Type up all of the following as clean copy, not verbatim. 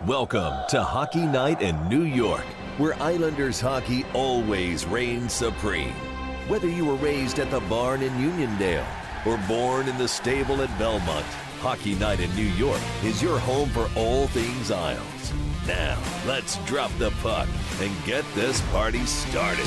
Welcome to Hockey Night in New York, where Islanders hockey always reigns supreme. Whether you were raised at the barn in Uniondale or born in the stable at Belmont, Hockey Night in New York is your home for all things Isles. Now, let's drop the puck and get this party started.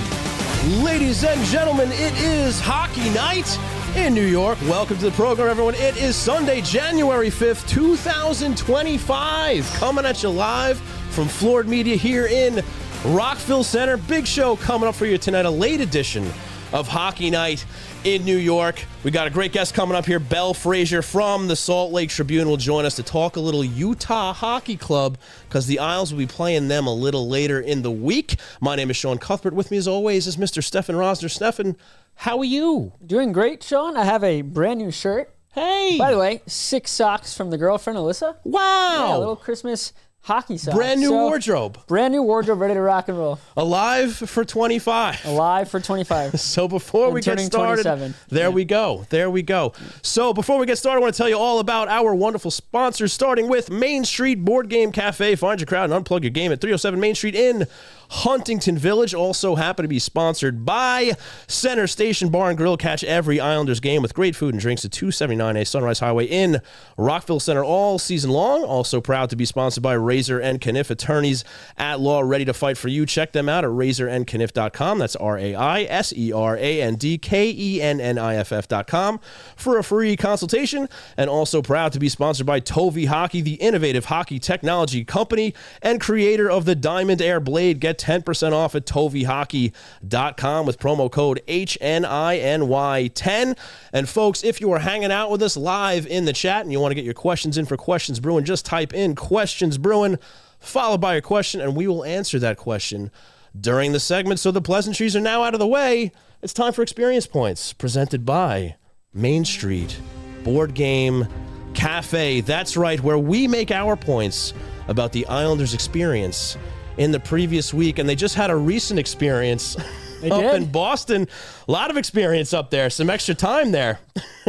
Ladies and gentlemen, it is Hockey Night in New York. Welcome to the program, everyone. It is Sunday, January 5th, 2025. Coming at you live from Floored Media here in Rockville Center. Big show coming up for you tonight, a late edition of Hockey Night in New York. We got a great guest coming up here. Belle Fraser from the Salt Lake Tribune will join us to talk a little Utah Hockey Club because the Isles will be playing them a little later in the week. My name is Sean Cuthbert. With me, as always, is Mr. Stefen Rosner. Stefen, how are you? Doing great, Sean. I have a brand new shirt. Hey! By the way, 6 socks from the girlfriend, Alyssa. Wow! Yeah, a little Christmas hockey socks. Brand new wardrobe. Brand new wardrobe, ready to rock and roll. Alive for 25. Alive for 25. So before we get started, 27. There we go. So before we get started, I want to tell you all about our wonderful sponsors, starting with Main Street Board Game Cafe. Find your crowd and unplug your game at 307 Main Street in Huntington Village. Also happen to be sponsored by Center Station Bar and Grill. Catch every Islanders game with great food and drinks at 279A Sunrise Highway in Rockville Center all season long. Also proud to be sponsored by Razor and Kniff, attorneys at law ready to fight for you. Check them out at razorandkniff.com. That's RAISERANDKENNIFF.com for a free consultation. And also proud to be sponsored by Tovi Hockey, the innovative hockey technology company and creator of the Diamond Air Blade. Get 10% off at tovihockey.com with promo code HNINY10. And folks, if you are hanging out with us live in the chat and you want to get your questions in for Questions Brewin, just type in Questions Brewin, followed by your question, and we will answer that question during the segment. So the pleasantries are now out of the way. It's time for Experience Points, presented by Main Street Board Game Cafe. That's right, where we make our points about the Islanders' experience in the previous week, and they just had a recent experience in Boston. A lot of experience up there, some extra time there.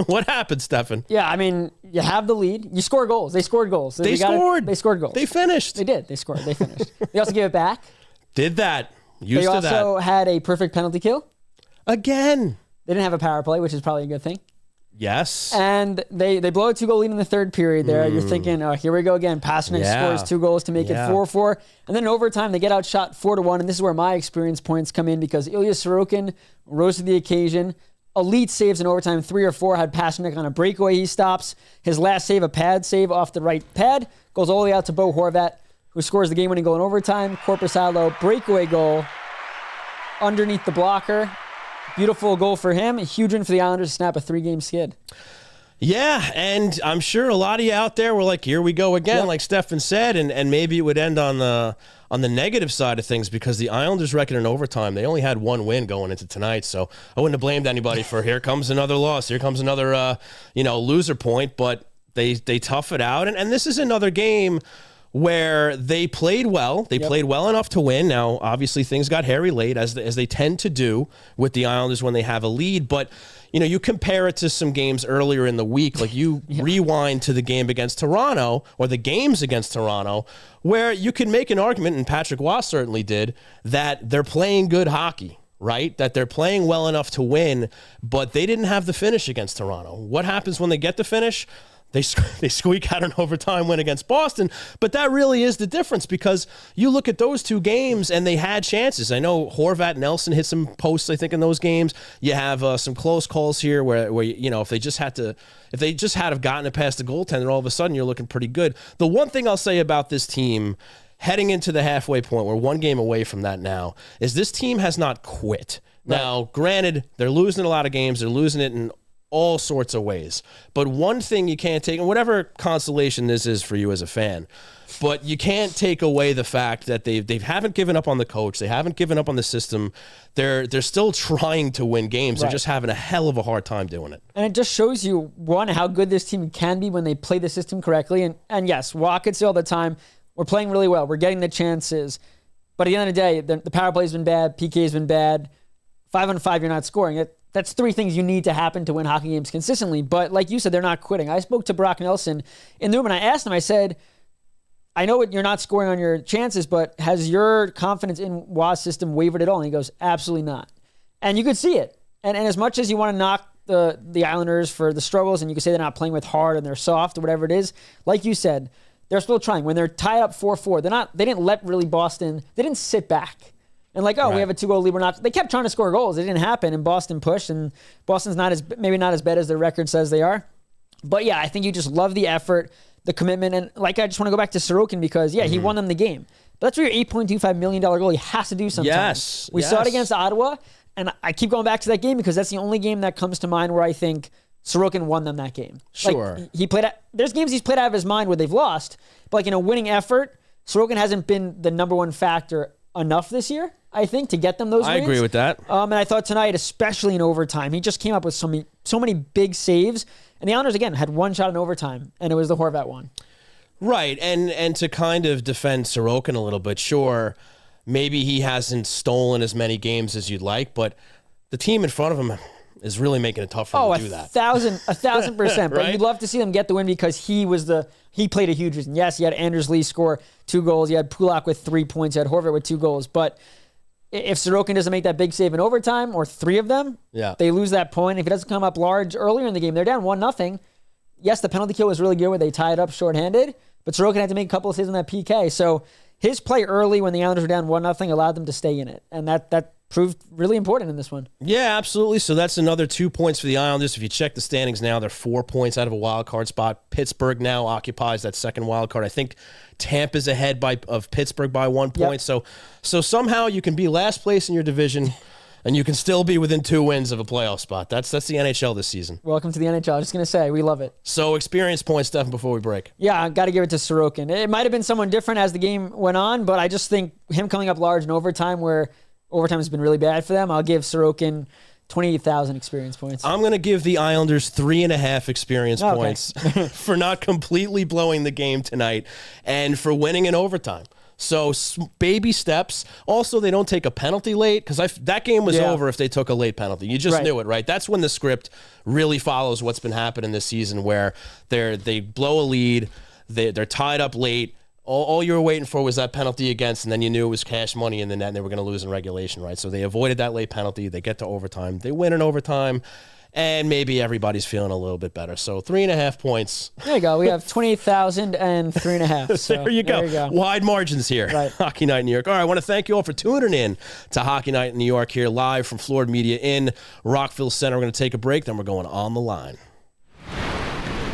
What happened, Stefen? Yeah, I mean, you have the lead. You score goals. They scored goals. They scored goals. They finished. They did. They scored. They finished. They also gave it back. Did that. Used they to also that. had a perfect penalty kill. Again. They didn't have a power play, which is probably a good thing. Yes. And they blow a 2-goal lead in the third period there. You're thinking, oh, here we go again. Pasternak scores 2 goals to make it 4-4. And then in overtime, they get outshot 4-1. And this is where my experience points come in because Ilya Sorokin rose to the occasion. Elite saves in overtime, 3 or 4. Had Pasternak on a breakaway. He stops. His last save, a pad save off the right pad. Goes all the way out to Bo Horvat, who scores the game-winning goal in overtime. Korpisalo, breakaway goal underneath the blocker. Beautiful goal for him. A huge win for the Islanders to snap a 3-game skid. Yeah, and I'm sure a lot of you out there were like, here we go again, like Stefen said, and maybe it would end on the negative side of things because the Islanders' record in overtime, they only had 1 win going into tonight, so I wouldn't have blamed anybody for here comes another loss, here comes another loser point, but they tough it out, and this is another game where they played well. They played well enough to win. Now, obviously, things got hairy late, as they tend to do with the Islanders when they have a lead. But, you compare it to some games earlier in the week. Like, you rewind to the game against Toronto, or the games against Toronto, where you can make an argument, and Patrick Waugh certainly did, that they're playing good hockey, right? That they're playing well enough to win, but they didn't have the finish against Toronto. What happens when they get the finish? They squeak out an overtime win against Boston, but that really is the difference because you look at those 2 games and they had chances. I know Horvat and Nelson hit some posts, I think, in those games. You have some close calls here where if they just had to have gotten it past the goaltender, all of a sudden you're looking pretty good. The one thing I'll say about this team heading into the halfway point, we're 1 game away from that now, is this team has not quit. Right. Now, granted, they're losing a lot of games. They're losing it in all sorts of ways. But one thing you can't take, and whatever consolation this is for you as a fan, but you can't take away the fact that they haven't given up on the coach. They haven't given up on the system. They're still trying to win games. Right. They're just having a hell of a hard time doing it. And it just shows you, one, how good this team can be when they play the system correctly. And yes, Waugh could say all the time, we're playing really well. We're getting the chances. But at the end of the day, the power play's been bad. PK's been bad. 5-on-5, you're not scoring. That's 3 things you need to happen to win hockey games consistently. But like you said, they're not quitting. I spoke to Brock Nelson in the room, and I asked him, I said, I know you're not scoring on your chances, but has your confidence in Wa's system wavered at all? And he goes, absolutely not. And you could see it. And as much as you want to knock the Islanders for the struggles, and you can say they're not playing with heart and they're soft or whatever it is, like you said, they're still trying. When they're tied up 4-4, they didn't let really Boston, they didn't sit back. And we have a 2-goal lead. They kept trying to score goals. It didn't happen, and Boston pushed, and Boston's maybe not as bad as their record says they are. But yeah, I think you just love the effort, the commitment, and I just want to go back to Sorokin because, he won them the game. But that's where your $8.25 million goal, he has to do sometimes. Yes. We saw it against Ottawa, and I keep going back to that game because that's the only game that comes to mind where I think Sorokin won them that game. Sure. There's games he's played out of his mind where they've lost, but in a winning effort, Sorokin hasn't been the number one factor enough this year, I think, to get them those wins. I agree with that. And I thought tonight, especially in overtime, he just came up with so many big saves. And the Islanders, again, had one shot in overtime, and it was the Horvat one. Right, and to kind of defend Sorokin a little bit, sure, maybe he hasn't stolen as many games as you'd like, but the team in front of him is really making it tough for him to do that. 1,000%. But right? You'd love to see them get the win because he played a huge reason. Yes, you had Anders Lee score 2 goals. You had Pulak with 3 points. You had Horvat with 2 goals. But if Sorokin doesn't make that big save in overtime, or 3 of them, they lose that point. If it doesn't come up large earlier in the game, they're down 1-0. Yes, the penalty kill was really good where they tied up shorthanded, but Sorokin had to make a couple of saves on that PK. So his play early when the Islanders were down 1-0 allowed them to stay in it. And that proved really important in this one. Yeah, absolutely. So that's another 2 points for the Islanders. If you check the standings now, they're 4 points out of a wild card spot. Pittsburgh now occupies that second wild card. I think Tampa's ahead of Pittsburgh by 1 point. Yep. So somehow you can be last place in your division and you can still be within 2 wins of a playoff spot. That's the NHL this season. Welcome to the NHL. I'm just going to say, we love it. So experience points, Stefen, before we break. Yeah, I got to give it to Sorokin. It might have been someone different as the game went on, but I just think him coming up large in overtime where overtime has been really bad for them, I'll give Sorokin 28,000 experience points. I'm going to give the Islanders 3.5 experience points for not completely blowing the game tonight and for winning in overtime. So baby steps. Also, they don't take a penalty late because that game was over if they took a late penalty. You just knew it, right? That's when the script really follows what's been happening this season where they blow a lead, they're tied up late. All you were waiting for was that penalty against, and then you knew it was cash money in the net and they were going to lose in regulation, right? So they avoided that late penalty. They get to overtime. They win in overtime, and maybe everybody's feeling a little bit better. So 3.5 points. There you go. We have 28,000 and 3.5. So there you go. Wide margins here. Right. Hockey Night in New York. All right, I want to thank you all for tuning in to Hockey Night in New York here live from Florida Media in Rockville Center. We're going to take a break, then we're going on the line.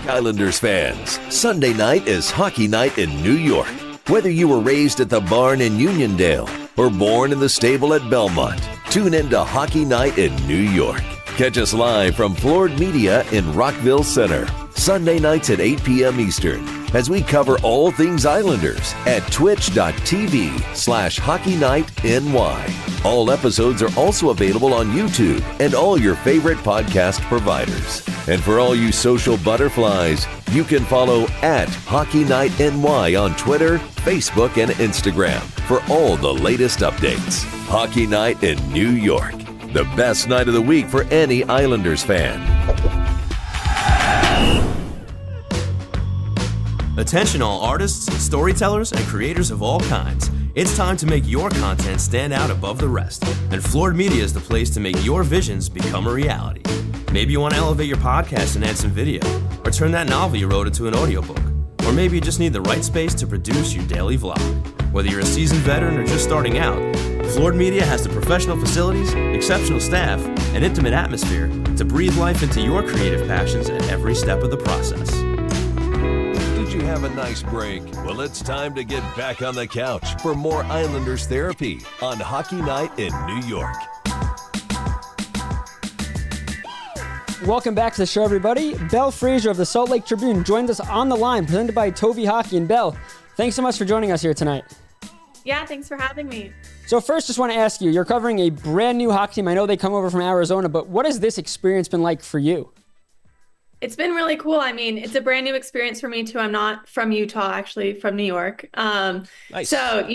Islanders fans, Sunday night is Hockey Night in New York. Whether you were raised at the barn in Uniondale or born in the stable at Belmont, tune in to Hockey Night in New York. Catch us live from Florida Media in Rockville Center, Sunday nights at 8 p.m. Eastern, as we cover all things Islanders at twitch.tv/HockeyNightNY. All episodes are also available on YouTube and all your favorite podcast providers. And for all you social butterflies, you can follow @HockeyNightNY on Twitter, Facebook, and Instagram for all the latest updates. Hockey Night in New York, the best night of the week for any Islanders fan. Attention all artists, storytellers, and creators of all kinds. It's time to make your content stand out above the rest. And Florida Media is the place to make your visions become a reality. Maybe you want to elevate your podcast and add some video, or turn that novel you wrote into an audiobook. Or maybe you just need the right space to produce your daily vlog. Whether you're a seasoned veteran or just starting out, Florida Media has the professional facilities, exceptional staff, and intimate atmosphere to breathe life into your creative passions at every step of the process. Did you have a nice break? Well, it's time to get back on the couch for more Islanders therapy on Hockey Night in New York. Welcome back to the show, everybody. Belle Fraser of the Salt Lake Tribune joins us on the line, presented by Tovi Hockey. And Belle, thanks so much for joining us here tonight. Yeah, thanks for having me. So first, just want to ask you, you're covering a brand new hockey team. I know they come over from Arizona, but what has this experience been like for you? It's been really cool. I mean, it's a brand new experience for me too. I'm not from Utah, actually, from New York. Nice. So,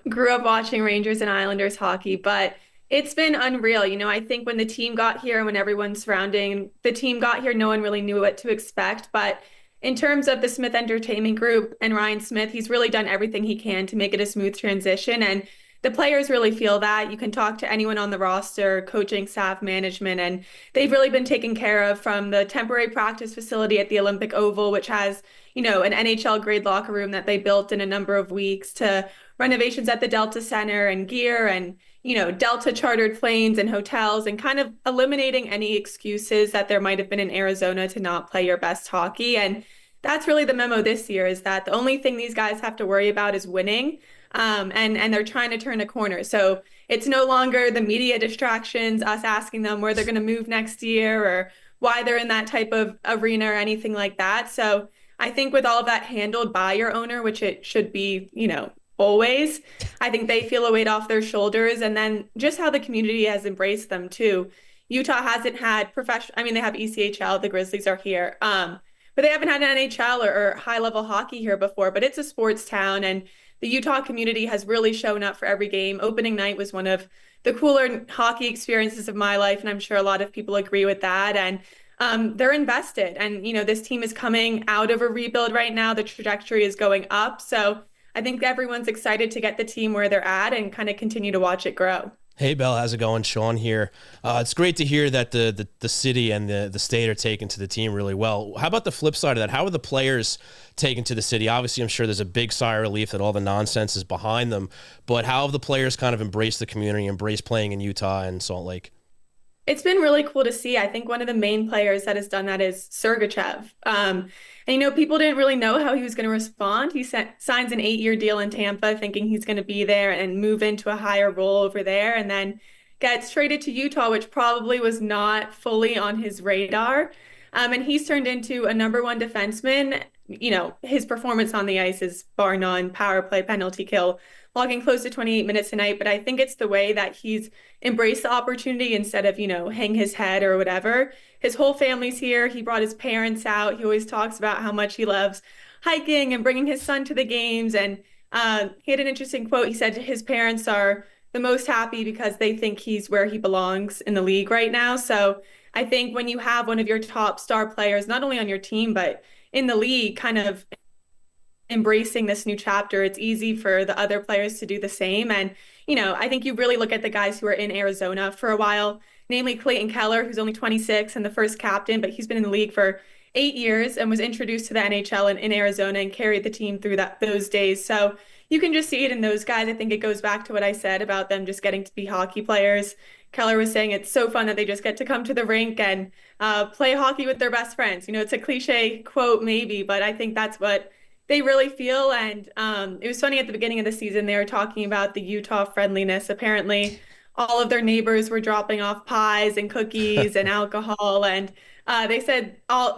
grew up watching Rangers and Islanders hockey, but it's been unreal. I think when the team got here and when everyone surrounding the team got here, no one really knew what to expect, but in terms of the Smith Entertainment Group and Ryan Smith, he's really done everything he can to make it a smooth transition. And the players really feel that. You can talk to anyone on the roster, coaching staff, management, and they've really been taken care of, from the temporary practice facility at the Olympic Oval, which has, an NHL grade locker room that they built in a number of weeks, to renovations at the Delta Center and gear and, Delta chartered planes and hotels, and kind of eliminating any excuses that there might have been in Arizona to not play your best hockey. And that's really the memo this year, is that the only thing these guys have to worry about is winning. And they're trying to turn a corner. So it's no longer the media distractions, us asking them where they're going to move next year or why they're in that type of arena or anything like that. So I think with all of that handled by your owner, which it should be, always, I think they feel a weight off their shoulders. And then just how the community has embraced them too. Utah hasn't had they have ECHL, the Grizzlies are here. But they haven't had an NHL or high level hockey here before, but it's a sports town, and the Utah community has really shown up for every game. Opening night was one of the cooler hockey experiences of my life, and I'm sure a lot of people agree with that. And they're invested. And, this team is coming out of a rebuild right now. The trajectory is going up. So I think everyone's excited to get the team where they're at and kind of continue to watch it grow. Hey, Belle, how's it going? Sean here. It's great to hear that the city and the state are taking to the team really well. How about the flip side of that? How are the players taken to the city? Obviously, I'm sure there's a big sigh of relief that all the nonsense is behind them, but how have the players kind of embraced the community, embraced playing in Utah and Salt Lake? It's been really cool to see. I think one of the main players that has done that is Sergachev. And, people didn't really know how he was going to respond. He signs an 8-year deal in Tampa thinking he's going to be there and move into a higher role over there, and then gets traded to Utah, which probably was not fully on his radar. And he's turned into a number one defenseman. His performance on the ice is bar none, power play, penalty kill, logging close to 28 minutes a night. But I think it's the way that he's embraced the opportunity instead of, hang his head or whatever. His whole family's here. He brought his parents out. He always talks about how much he loves hiking and bringing his son to the games. And he had an interesting quote. He said his parents are the most happy because they think he's where he belongs in the league right now. So I think when you have one of your top star players, not only on your team, but in the league, kind of embracing this new chapter, it's easy for the other players to do the same. And, I think you really look at the guys who are in Arizona for a while, namely Clayton Keller, who's only 26 and the first captain, but he's been in the league for 8 years and was introduced to the NHL in Arizona and carried the team through those days. So you can just see it in those guys. I think it goes back to what I said about them just getting to be hockey players. Keller was saying it's so fun that they just get to come to the rink and play hockey with their best friends. It's a cliche quote maybe, but I think that's what they really feel. And it was funny at the beginning of the season, they were talking about the Utah friendliness. Apparently all of their neighbors were dropping off pies and cookies and alcohol. And they said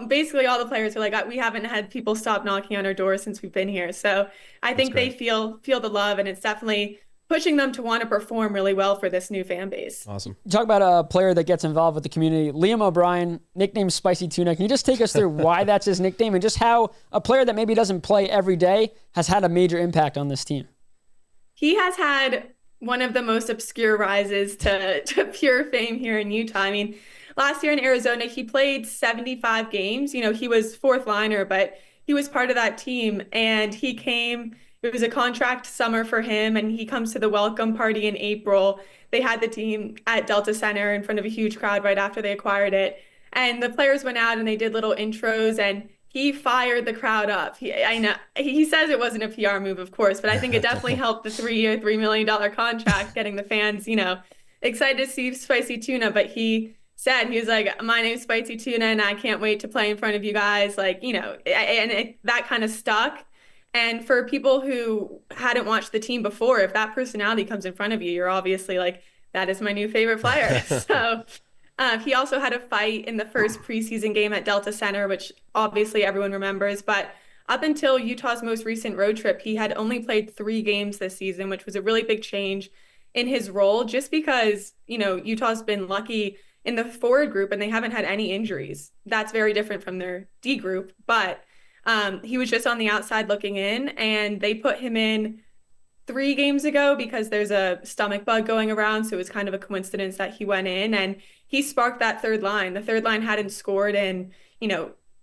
basically all the players were like, we haven't had people stop knocking on our doors since we've been here. So I think they feel the love, and it's definitely pushing them to want to perform really well for this new fan base. Awesome. Talk about a player that gets involved with the community. Liam O'Brien, nicknamed Spicy Tuna. Can you just take us through why that's his nickname and just how a player that maybe doesn't play every day has had a major impact on this team? He has had one of the most obscure rises to pure fame here in Utah. I mean, last year in Arizona, he played 75 games. He was fourth liner, but he was part of that team, and he came. It was a contract summer for him, and he comes to the welcome party in April. They had the team at Delta Center in front of a huge crowd right after they acquired it. And the players went out and they did little intros, and he fired the crowd up. I know he says it wasn't a PR move, of course, but I think it definitely helped the 3-year, $3 million contract, getting the fans, excited to see Spicy Tuna. But he was like, my name's Spicy Tuna, and I can't wait to play in front of you guys. That kind of stuck. And for people who hadn't watched the team before, if that personality comes in front of you, you're obviously like, that is my new favorite player. So he also had a fight in the first preseason game at Delta Center, which obviously everyone remembers. But up until Utah's most recent road trip, he had only played 3 games this season, which was a really big change in his role, just because, Utah's been lucky in the forward group and they haven't had any injuries. That's very different from their D group. But he was just on the outside looking in, and they put him in 3 games ago because there's a stomach bug going around. So it was kind of a coincidence that he went in, and he sparked that third line. The third line hadn't scored in,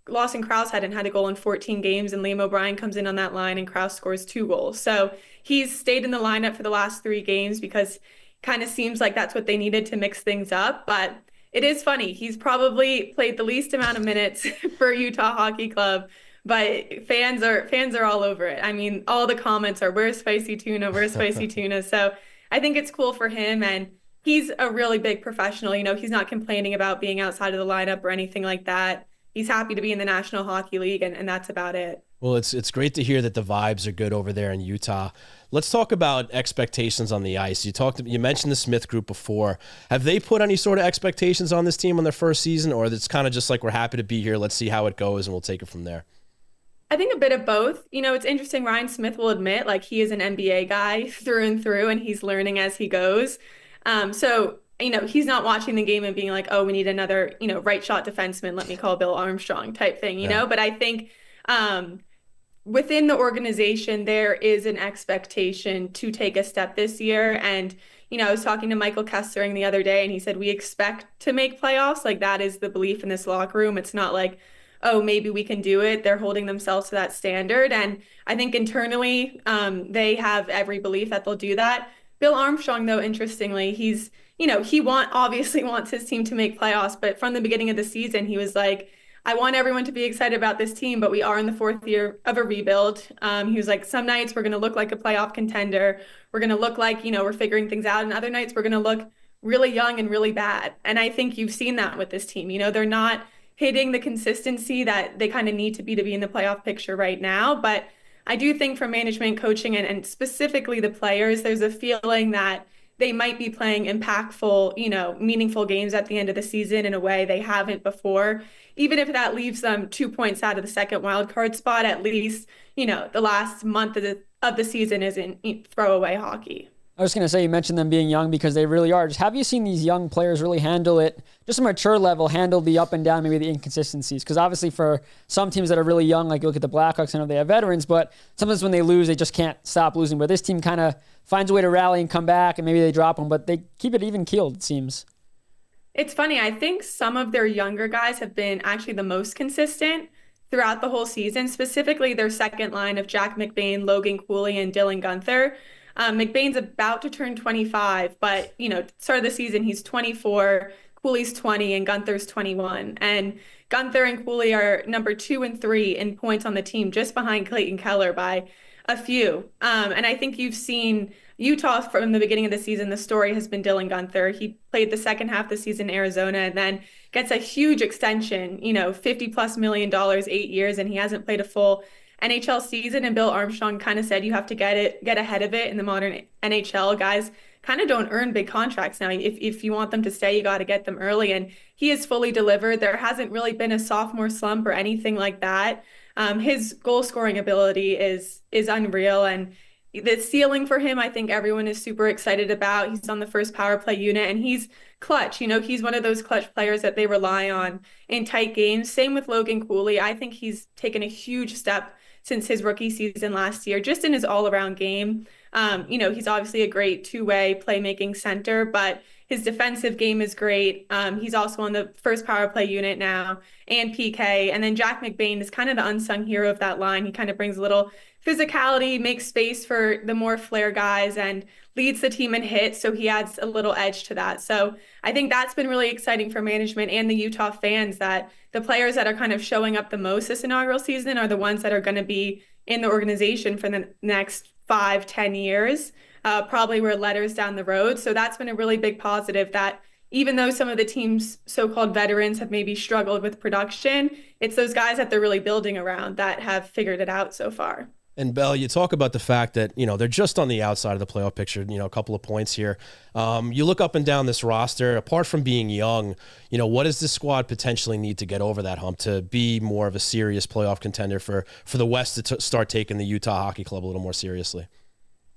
Lawson Krause hadn't had a goal in 14 games, and Liam O'Brien comes in on that line and Krause scores 2 goals. So he's stayed in the lineup for the last 3 games because kind of seems like that's what they needed to mix things up. But it is funny. He's probably played the least amount of minutes for Utah Hockey Club, but fans are all over it. I mean, all the comments are, "Where's spicy tuna? Where's spicy tuna?" So I think it's cool for him, and he's a really big professional. He's not complaining about being outside of the lineup or anything like that. He's happy to be in the National Hockey League, and that's about it. Well, it's great to hear that the vibes are good over there in Utah. Let's talk about expectations on the ice. You mentioned the Smith group before. Have they put any sort of expectations on this team on their first season, or it's kind of just like, we're happy to be here, let's see how it goes, and we'll take it from there? I think a bit of both. It's interesting. Ryan Smith will admit, like, he is an NBA guy through and through, and he's learning as he goes. So he's not watching the game and being like, "Oh, we need another, right shot defenseman. Let me call Bill Armstrong," type thing, Yeah. But I think within the organization, there is an expectation to take a step this year. And, I was talking to Michael Kessering the other day, and he said, we expect to make playoffs. Like, that is the belief in this locker room. It's not like, oh, maybe we can do it. They're holding themselves to that standard. And I think internally, they have every belief that they'll do that. Bill Armstrong, though, interestingly, he's, he obviously wants his team to make playoffs, but from the beginning of the season, he was like, I want everyone to be excited about this team, but we are in the 4th year of a rebuild. He was like, some nights we're going to look like a playoff contender. We're going to look like, we're figuring things out. And other nights we're going to look really young and really bad. And I think you've seen that with this team. They're not hitting the consistency that they kind of need to be in the playoff picture right now. But I do think for management, coaching, and specifically the players, there's a feeling that they might be playing impactful, meaningful games at the end of the season in a way they haven't before. Even if that leaves them 2 points out of the second wildcard spot, at least, the last month of the season isn't throwaway hockey. I was going to say, you mentioned them being young because they really are. Just have you seen these young players really handle it, just a mature level, handle the up and down, maybe the inconsistencies? Because obviously for some teams that are really young, like you look at the Blackhawks, I know they have veterans, but sometimes when they lose, they just can't stop losing. But this team kind of finds a way to rally and come back, and maybe they drop them, but they keep it even keeled, it seems. It's funny. I think some of their younger guys have been actually the most consistent throughout the whole season, specifically their second line of Jack McBain, Logan Cooley, and Dylan Guenther. McBain's about to turn 25, but, start of the season, he's 24, Cooley's 20, and Guenther's 21. And Guenther and Cooley are number 2 and 3 in points on the team, just behind Clayton Keller by a few. And I think you've seen Utah from the beginning of the season. The story has been Dylan Guenther. He played the second half of the season in Arizona and then gets a huge extension, $50+ million, 8 years, and he hasn't played a full NHL season. And Bill Armstrong kind of said you have to get ahead of it in the modern NHL. Guys kind of don't earn big contracts now. If you want them to stay, you got to get them early. And he has fully delivered. There hasn't really been a sophomore slump or anything like that. His goal scoring ability is unreal. And the ceiling for him, I think everyone is super excited about. He's on the first power play unit, and he's clutch. He's one of those clutch players that they rely on in tight games. Same with Logan Cooley. I think he's taken a huge step since his rookie season last year, just in his all-around game. He's obviously a great two-way playmaking center, but his defensive game is great. He's also on the first power play unit now and PK. And then Jack McBain is kind of the unsung hero of that line. He kind of brings a little physicality, makes space for the more flair guys, and leads the team in hits. So he adds a little edge to that. So I think that's been really exciting for management and the Utah fans, that the players that are kind of showing up the most this inaugural season are the ones that are going to be in the organization for the next 5-10 years, probably were letters down the road. So that's been a really big positive, that even though some of the team's so-called veterans have maybe struggled with production, it's those guys that they're really building around that have figured it out so far. And Belle, you talk about the fact that, they're just on the outside of the playoff picture, a couple of points here. You look up and down this roster, apart from being young, what does this squad potentially need to get over that hump to be more of a serious playoff contender for the West to start taking the Utah Hockey Club a little more seriously?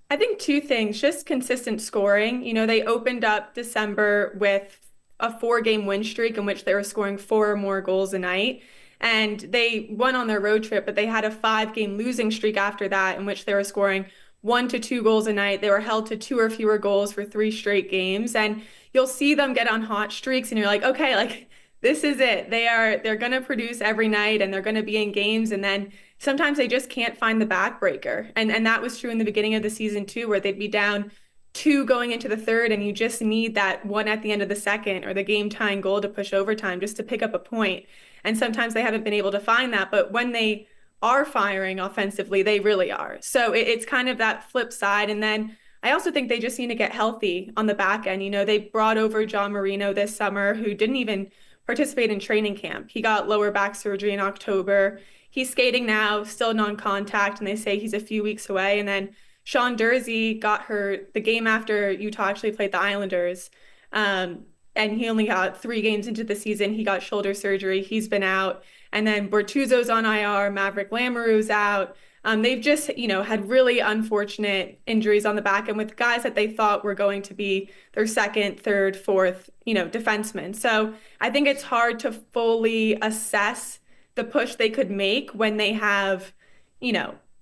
I think two things, just consistent scoring. They opened up December with a 4-game win streak in which they were scoring 4 or more goals a night. And they won on their road trip, but they had a 5-game losing streak after that in which they were scoring 1 to 2 goals a night. They were held to 2 or fewer goals for 3 straight games. And you'll see them get on hot streaks and you're like, okay, like this is it. They're going to produce every night and they're going to be in games. And then sometimes they just can't find the backbreaker. And that was true in the beginning of the season too, where they'd be down 2 going into the third and you just need that one at the end of the second or the game tying goal to push overtime just to pick up a point. And sometimes they haven't been able to find that. But when they are firing offensively, they really are. So it's kind of that flip side. And then I also think they just need to get healthy on the back end. They brought over John Marino this summer, who didn't even participate in training camp. He got lower back surgery in October. He's skating now, still non-contact, and they say he's a few weeks away. And then Sean Durzi got hurt the game after Utah actually played the Islanders. And he only got 3 games into the season. He got shoulder surgery. He's been out. And then Bortuzzo's on IR. Maverick Lamoureux's out. They've just, had really unfortunate injuries on the back end with guys that they thought were going to be their second, third, fourth, defensemen. So I think it's hard to fully assess the push they could make when they have,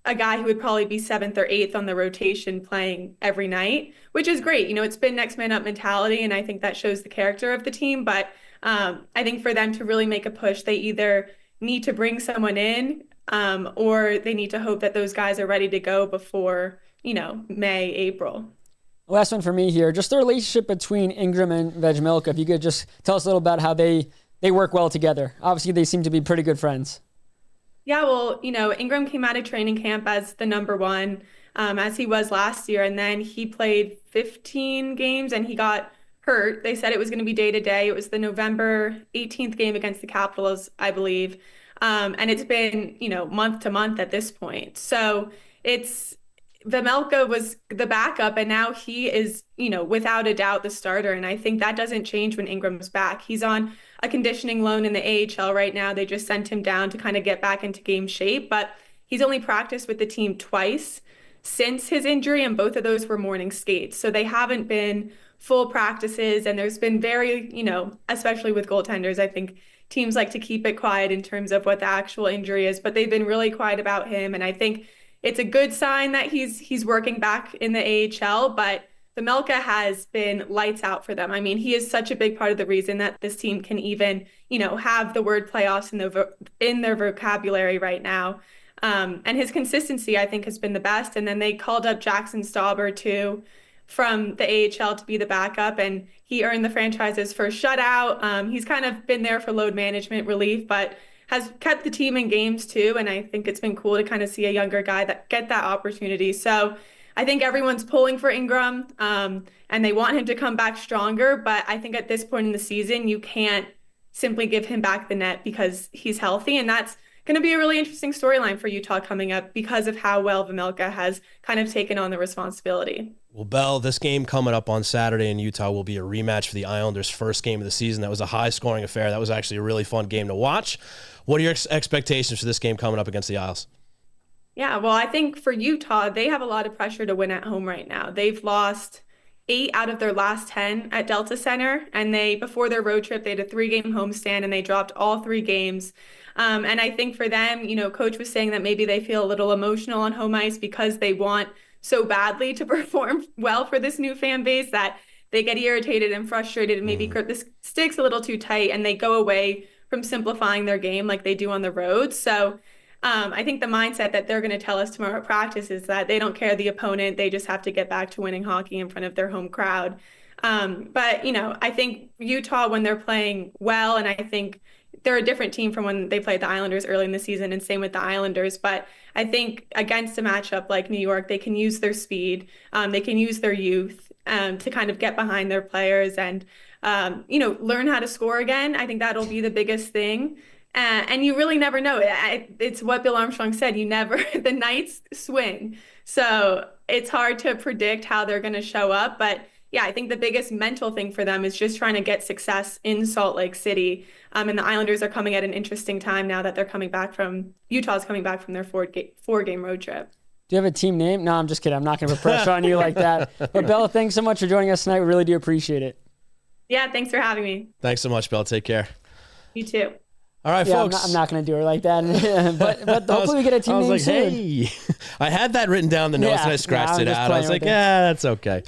a guy who would probably be 7th or 8th on the rotation playing every night, which is great. It's been next man up mentality, and I think that shows the character of the team. But I think for them to really make a push, they either need to bring someone in or they need to hope that those guys are ready to go before, May, April. Last one for me here. Just the relationship between Ingram and Vejmelka. If you could just tell us a little about how they work well together. Obviously, they seem to be pretty good friends. Yeah, well, Ingram came out of training camp as the number 1, as he was last year. And then he played 15 games and he got hurt. They said it was going to be day to day. It was the November 18th game against the Capitals, I believe. And it's been, month to month at this point. So Vejmelka was the backup and now he is, without a doubt the starter. And I think that doesn't change when Ingram's back. He's on a conditioning loan in the AHL right now. They just sent him down to kind of get back into game shape, but he's only practiced with the team twice since his injury, and both of those were morning skates. So they haven't been full practices, and there's been very, especially with goaltenders, I think teams like to keep it quiet in terms of what the actual injury is, but they've been really quiet about him. And I think it's a good sign that he's working back in the AHL, but Vejmelka has been lights out for them. I mean, he is such a big part of the reason that this team can even, have the word playoffs in their vocabulary right now. And his consistency, I think, has been the best. And then they called up Jackson Stauber too from the AHL to be the backup, and he earned the franchise's first shutout. He's kind of been there for load management relief, but has kept the team in games too. And I think it's been cool to kind of see a younger guy that get that opportunity. So I think everyone's pulling for Ingram, and they want him to come back stronger. But I think at this point in the season, you can't simply give him back the net because he's healthy. And that's going to be a really interesting storyline for Utah coming up because of how well Vejmelka has kind of taken on the responsibility. Well, Belle, this game coming up on Saturday in Utah will be a rematch for the Islanders' first game of the season. That was a high-scoring affair. That was actually a really fun game to watch. What are your expectations for this game coming up against the Isles? Yeah, well, I think for Utah, they have a lot of pressure to win at home right now. They've lost 8 out of their last 10 at Delta Center, and before their road trip, they had a 3-game homestand, and they dropped all 3 games. And I think for them, Coach was saying that maybe they feel a little emotional on home ice because they want so badly to perform well for this new fan base that they get irritated and frustrated and maybe this sticks a little too tight and they go away from simplifying their game like they do on the road. So I think the mindset that they're going to tell us tomorrow at practice is that they don't care the opponent. They just have to get back to winning hockey in front of their home crowd. But, I think Utah, when they're playing well, and I think they're a different team from when they played the Islanders early in the season, and same with the Islanders. But I think against a matchup like New York, they can use their speed. They can use their youth to kind of get behind their players and, learn how to score again. I think that'll be the biggest thing. And you really never know. It's what Bill Armstrong said. The nights swing. So it's hard to predict how they're going to show up. But yeah, I think the biggest mental thing for them is just trying to get success in Salt Lake City. And the Islanders are coming at an interesting time now that Utah's coming back from their 4-game road trip. Do you have a team name? No, I'm just kidding. I'm not going to put pressure on you like that. But Belle, thanks so much for joining us tonight. We really do appreciate it. Yeah, thanks for having me. Thanks so much, Belle. Take care. You too. All right, folks. I'm not going to do it like that. but hopefully we get a team name soon. Hey. I had that written down in the notes and I scratched it out. I was like, that's okay.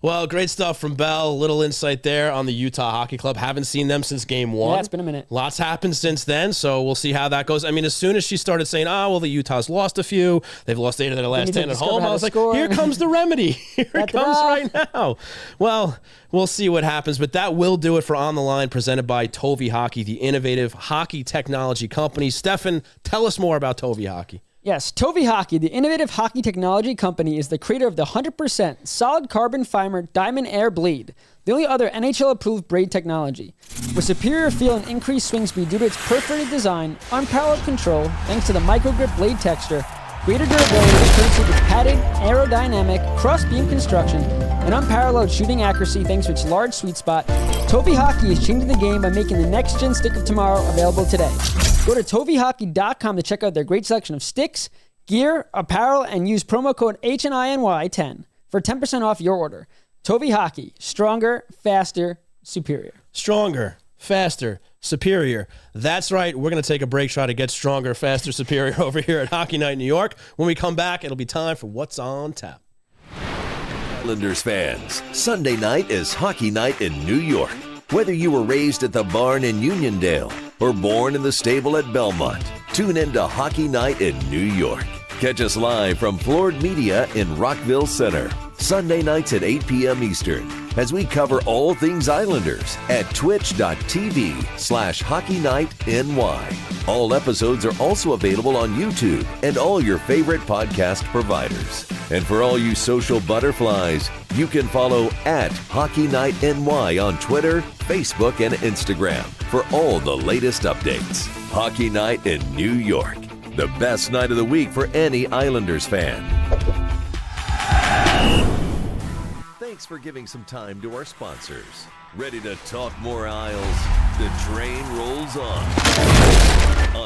Well, great stuff from Belle. Little insight there on the Utah Hockey Club. Haven't seen them since game 1. Yeah, it's been a minute. Lots happened since then, so we'll see how that goes. I mean, as soon as she started saying, the Utah's lost a few. They've lost 8 of their last 10 at home. I was like, here comes the remedy. Here it comes right now. Well, we'll see what happens, but that will do it for On the Line, presented by Tovi Hockey, the innovative hockey technology company. Stefen, tell us more about Tovi Hockey. Yes, Tovi Hockey, the innovative hockey technology company, is the creator of the 100% solid carbon fiber Diamond Air Blade, the only other NHL-approved braid technology. With superior feel and increased swing speed due to its perforated design, unparalleled control, thanks to the microgrip blade texture, greater durability courtesy of its padded, aerodynamic, cross-beam construction, and unparalleled shooting accuracy thanks to its large sweet spot, Tovi Hockey is changing the game by making the next-gen stick of tomorrow available today. Go to tovihockey.com to check out their great selection of sticks, gear, apparel, and use promo code HNINY10 for 10% off your order. Tovi Hockey, stronger, faster, superior. Stronger, faster, superior. That's right. We're going to take a break, try to get stronger, faster, superior over here at Hockey Night New York. When we come back, it'll be time for What's on Tap. Islanders fans, Sunday night is Hockey Night in New York. Whether you were raised at the barn in Uniondale or born in the stable at Belmont, tune in to Hockey Night in New York. Catch us live from Floored Media in Rockville Center, Sunday nights at 8 p.m. Eastern, as we cover all things Islanders at twitch.tv/HockeyNightNY. All episodes are also available on YouTube and all your favorite podcast providers. And for all you social butterflies, you can follow at Hockey Night NY on Twitter, Facebook, and Instagram for all the latest updates. Hockey Night in New York, the best night of the week for any Islanders fan. Thanks for giving some time to our sponsors. Ready to talk more Isles? The train rolls on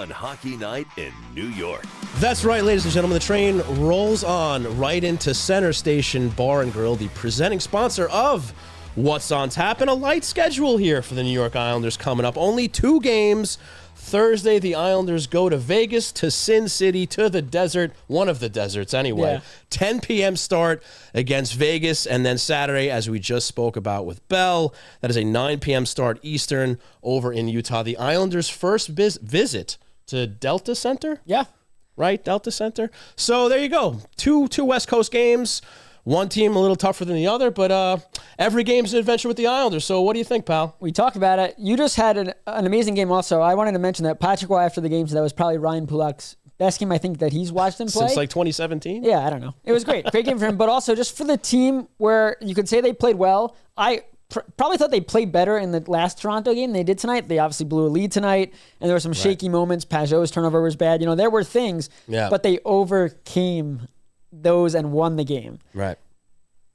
Hockey Night in New York. That's right, ladies and gentlemen. The train rolls on right into Center Station Bar and Grill, the presenting sponsor of What's on Tap, and a light schedule here for the New York Islanders coming up. Only 2 games. Thursday, the Islanders go to Vegas, to Sin City, to the desert, one of the deserts anyway. Yeah. 10 p.m. start against Vegas, and then Saturday, as we just spoke about with Belle, that is a 9 p.m. start Eastern over in Utah. The Islanders' first visit to Delta Center? Yeah. Right, Delta Center. So there you go. Two West Coast games. One team a little tougher than the other, but every game's an adventure with the Islanders. So what do you think, pal? We talked about it. You just had an amazing game also. I wanted to mention that Patrick, after the game, so that was probably Ryan Pulak's best game I think that he's watched him play. Since like 2017? Yeah, I don't know. It was great. Great game for him, but also just for the team where you could say they played well. I probably thought they played better in the last Toronto game than they did tonight. They obviously blew a lead tonight, and there were some shaky moments. Pajot's turnover was bad. You know, there were things, but they overcame those and won the game. Right.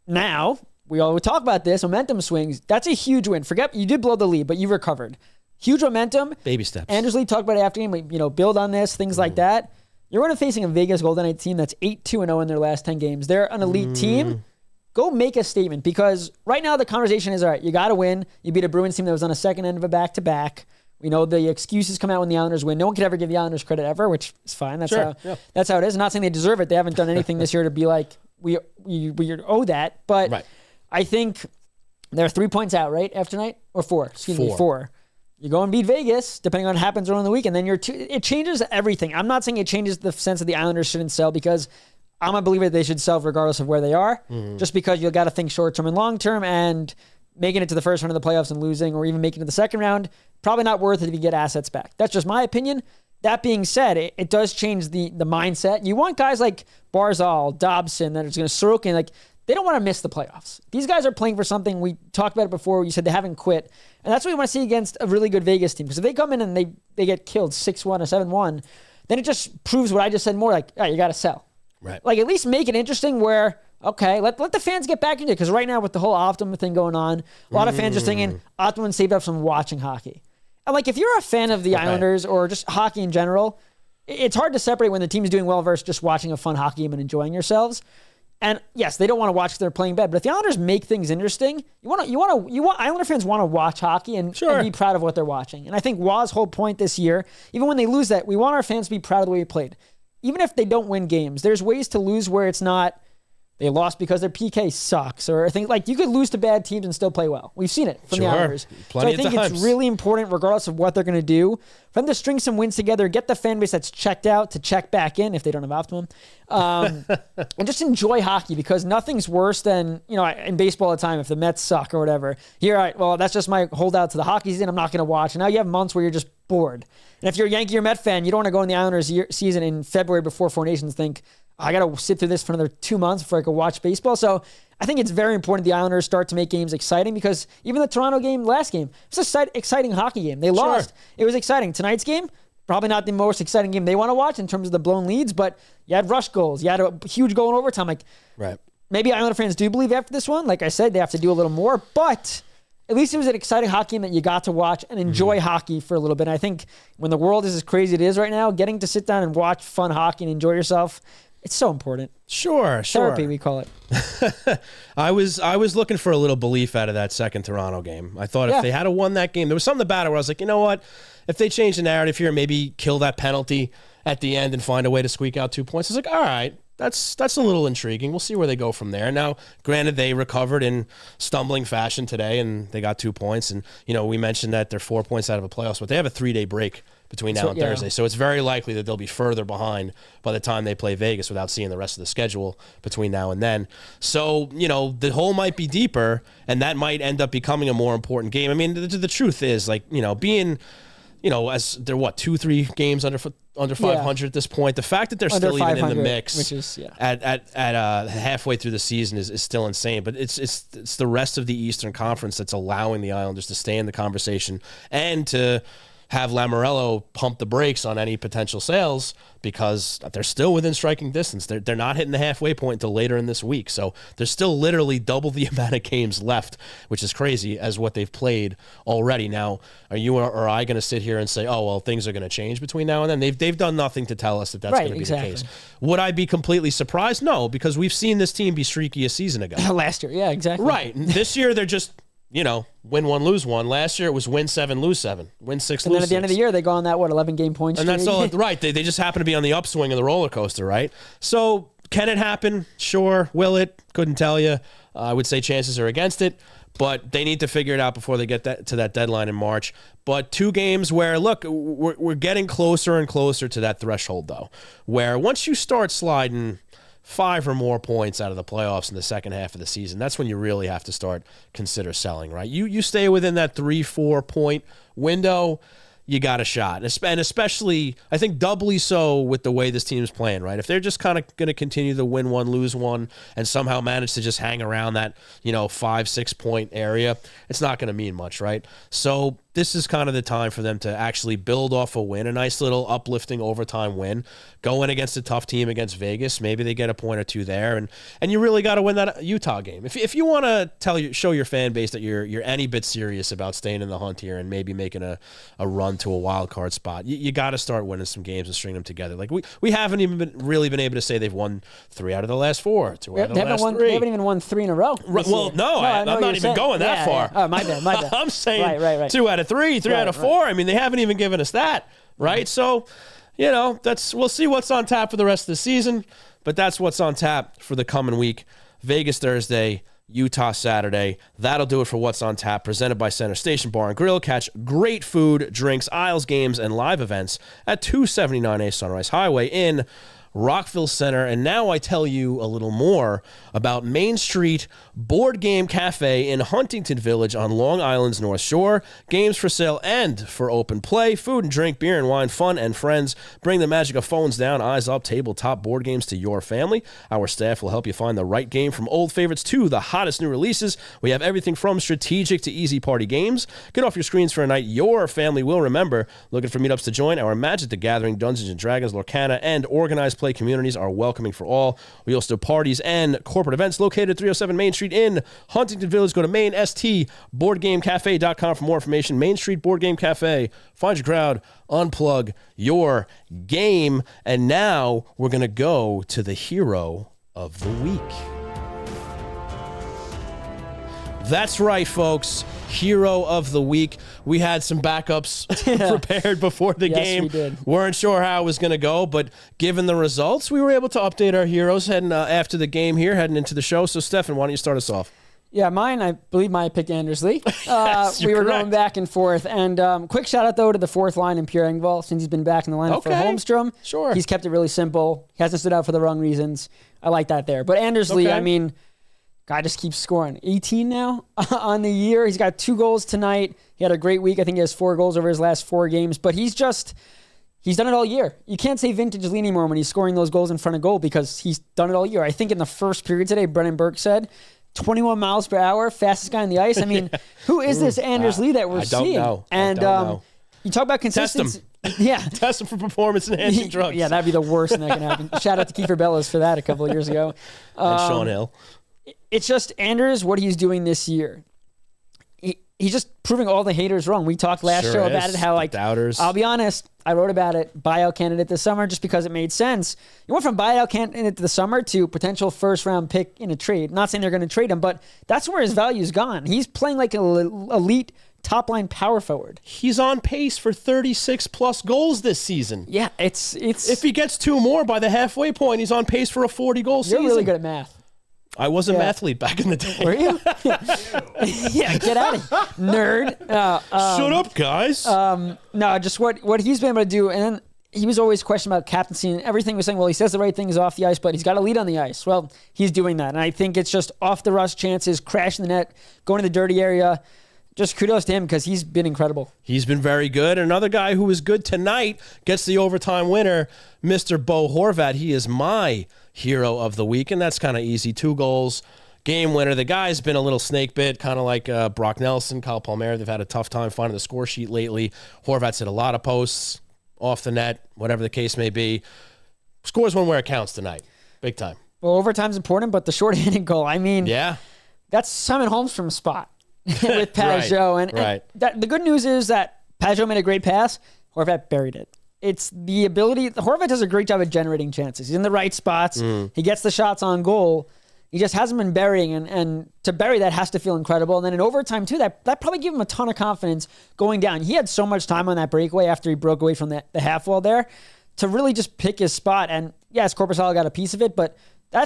Now, we talk about this, momentum swings. That's a huge win. Forget, you did blow the lead, but you recovered. Huge momentum. Baby steps. Anders Lee talked about it after game, build on this, things like that. You're going to facing a Vegas Golden Knights team that's 8-2-0 in their last 10 games. They're an elite team. Go make a statement, because right now the conversation is, all right, you got to win. You beat a Bruins team that was on a second end of a back-to-back. We know the excuses come out when the Islanders win. No one could ever give the Islanders credit ever, which is fine. That's how it is. I'm not saying they deserve it. They haven't done anything this year to be like, we owe that. But I think they're 3 points out, right, after tonight? Or 4? Excuse me, 4. You go and beat Vegas, depending on what happens early in the week, and then it changes everything. I'm not saying it changes the sense that the Islanders shouldn't sell, because I'm a believer that they should sell regardless of where they are, just because you got to think short-term and long-term, and making it to the first round of the playoffs and losing, or even making it to the second round, probably not worth it if you get assets back. That's just my opinion. That being said, it does change the mindset. You want guys like Barzal, Dobson, that is going to Sorokin, like, they don't want to miss the playoffs. These guys are playing for something. We talked about it before. You said they haven't quit. And that's what we want to see against a really good Vegas team. Because if they come in and they get killed 6-1 or 7-1, then it just proves what I just said more, like, all right, you got to sell. Right. Like, at least make it interesting where, okay, let the fans get back into it. Because right now with the whole Optimum thing going on, a lot of fans are thinking Optimum saved up from watching hockey. And like, if you're a fan of the Islanders or just hockey in general, it's hard to separate when the team's doing well versus just watching a fun hockey game and enjoying yourselves. And yes, they don't want to watch if they're playing bad, but if the Islanders make things interesting, Islander fans want to watch hockey and be proud of what they're watching. And I think Waz's whole point this year, even when they lose that, we want our fans to be proud of the way we played. Even if they don't win games, there's ways to lose where it's not They lost because their PK sucks, or things like you could lose to bad teams and still play well. We've seen it from the Islanders. Plenty so I think it's really important, regardless of what they're going to do, for them to string some wins together, get the fan base that's checked out to check back in if they don't have optimum, and just enjoy hockey, because nothing's worse than, in baseball at the time, if the Mets suck or whatever. All right, well, that's just my holdout to the hockey season. I'm not going to watch. And now you have months where you're just bored. And if you're a Yankee or Met fan, you don't want to go in the Islanders season in February before Four Nations think, I got to sit through this for another 2 months before I can watch baseball. So I think it's very important the Islanders start to make games exciting, because even the Toronto game, last game, it's an exciting hockey game. They lost. It was exciting. Tonight's game, probably not the most exciting game they want to watch in terms of the blown leads, but you had rush goals. You had a huge goal in overtime. Right. Maybe Islander fans do believe after this one. Like I said, they have to do a little more, but at least it was an exciting hockey game that you got to watch and enjoy hockey for a little bit. And I think when the world is as crazy as it is right now, getting to sit down and watch fun hockey and enjoy yourself, it's so important. Sure. Therapy, we call it. I was looking for a little belief out of that second Toronto game. I thought if they had won that game, there was something about it where I was like, you know what? If they change the narrative here, maybe kill that penalty at the end and find a way to squeak out 2 points. I was like, all right, that's a little intriguing. We'll see where they go from there. Now, granted, they recovered in stumbling fashion today, and they got 2 points. And, we mentioned that they're 4 points out of the playoffs, but they have a 3-day break between now and Thursday. So it's very likely that they'll be further behind by the time they play Vegas without seeing the rest of the schedule between now and then. So, the hole might be deeper, and that might end up becoming a more important game. I mean, the truth is, being, as they're 2-3 games under 500 at this point, the fact that they're still even in the mix, which is at halfway through the season is still insane. But it's the rest of the Eastern Conference that's allowing the Islanders to stay in the conversation and to have Lamoriello pump the brakes on any potential sales, because they're still within striking distance. They're not hitting the halfway point until later in this week. So there's still literally double the amount of games left, which is crazy, as what they've played already. Now, are you or I going to sit here and say, oh, well, things are going to change between now and then? They've done nothing to tell us that that's going to be the case. Would I be completely surprised? No, because we've seen this team be streaky a season ago. Last year, yeah, exactly. Right. This year, they're just, win one, lose one. Last year it was win 7, lose 7, win 6, lose 6. And then at the end of the year, they go on that 11-game point streak. And that's all right. They just happen to be on the upswing of the roller coaster, right? So can it happen? Sure. Will it? Couldn't tell you. I would say chances are against it, but they need to figure it out before they get to that deadline in March. But 2 games where, look, we're getting closer and closer to that threshold, though, where once you start sliding 5 or more points out of the playoffs in the second half of the season, that's when you really have to consider selling, right? You stay within that 3-4 point window, you got a shot. And especially, I think doubly so with the way this team is playing, right? If they're just kind of going to continue to win one, lose one, and somehow manage to just hang around that, 5-6 point area, it's not going to mean much, right? So this is kind of the time for them to actually build off a win, a nice little uplifting overtime win, go in against a tough team against Vegas. Maybe they get a point or two there, and you really got to win that Utah game. If you want to show your fan base that you're any bit serious about staying in the hunt here and maybe making a run to a wild card spot, you got to start winning some games and string them together. Like we haven't even really been able to say they've won 3 out of the last 4, 2 out of the last 3. They haven't even won 3 in a row. Well, no, I'm not even going that far. Yeah. Oh, my bad. I'm saying right. 2 out of 3 out of 4. I mean, they haven't even given us that, right? So, we'll see what's on tap for the rest of the season, but that's what's on tap for the coming week. Vegas Thursday, Utah Saturday. That'll do it for What's on Tap, presented by Center Station Bar and Grill. Catch great food, drinks, aisles, games, and live events at 279A Sunrise Highway in Rockville Center. And now I tell you a little more about Main Street Board Game Café in Huntington Village on Long Island's North Shore. Games for sale and for open play. Food and drink, beer and wine, fun and friends. Bring the magic of phones down, eyes up, tabletop board games to your family. Our staff will help you find the right game, from old favorites to the hottest new releases. We have everything from strategic to easy party games. Get off your screens for a night your family will remember. Looking for meetups to join? Our Magic the Gathering, Dungeons & Dragons, Lorcana, and organized play communities are welcoming for all. We also do parties and corporate events located at 307 Main Street in Huntington Village. Go to mainstboardgamecafe.com for more information. Main Street Board Game Cafe. Find your crowd, unplug your game. And now we're going to go to the hero of the week. That's right, folks. Hero of the week. We had some backups prepared before the game. We did. Weren't sure how it was going to go, but given the results, we were able to update our heroes heading after the game here, heading into the show. So, Stefen, why don't you start us off? Yeah, I believe I picked Anders Lee. Yes, we were correct. going back and forth. And quick shout out, though, to the fourth line and Pierre Engvall, since he's been back in the lineup for Holmstrom. Sure. He's kept it really simple. He hasn't stood out for the wrong reasons. I like that there. But Anders Lee, I mean, guy just keeps scoring. 18 now on the year. He's got 2 goals tonight. He had a great week. I think he has 4 goals over his last 4 games. But he's done it all year. You can't say vintage Lee anymore when he's scoring those goals in front of goal because he's done it all year. I think in the first period today, Brennan Burke said 21 miles per hour, fastest guy on the ice. I mean, who is this Anders Lee that we're seeing? I don't know. And you talk about consistency. Test him. Yeah. Test him for performance-enhancing drugs. Yeah, that'd be the worst thing that can happen. Shout out to Kiefer Bellows for that a couple of years ago. And Sean Hill. It's just Anders, what he's doing this year. He's just proving all the haters wrong. We talked last show about it, how doubters. I'll be honest, I wrote about it, buyout candidate this summer, just because it made sense. You went from buyout candidate this summer to potential first-round pick in a trade. Not saying they're going to trade him, but that's where his value's gone. He's playing like an elite top-line power forward. He's on pace for 36-plus goals this season. Yeah, it's. If he gets 2 more by the halfway point, he's on pace for a 40-goal season. You're really good at math. I was a mathlete back in the day. Were you? Yeah, get out of here, nerd. Shut up, guys. No, just what he's been able to do. And then he was always questioned about captaincy and everything was saying, well, he says the right things off the ice, but he's got to lead on the ice. Well, he's doing that. And I think it's just off the rush chances, crashing the net, going to the dirty area. Just kudos to him because he's been incredible. He's been very good. Another guy who was good tonight gets the overtime winner, Mr. Bo Horvat. He is my hero of the week, and that's kind of easy. 2 goals, game winner. The guy's been a little snake bit, kind of like Brock Nelson, Kyle Palmieri. They've had a tough time finding the score sheet lately. Horvat's hit a lot of posts, off the net, whatever the case may be. Scores one where it counts tonight. Big time. Well, overtime's important, but the shorthanded goal, I mean, that's Simon Holmstrom's spot. With Pajot. And the good news is that Pajot made a great pass. Horvat buried it. It's the ability. Horvat does a great job at generating chances. He's in the right spots. He gets the shots on goal. He just hasn't been burying. And to bury that has to feel incredible. And then in overtime, too, that probably gave him a ton of confidence going down. He had so much time on that breakaway after he broke away from the half wall there to really just pick his spot. And yes, Korpisalo got a piece of it, but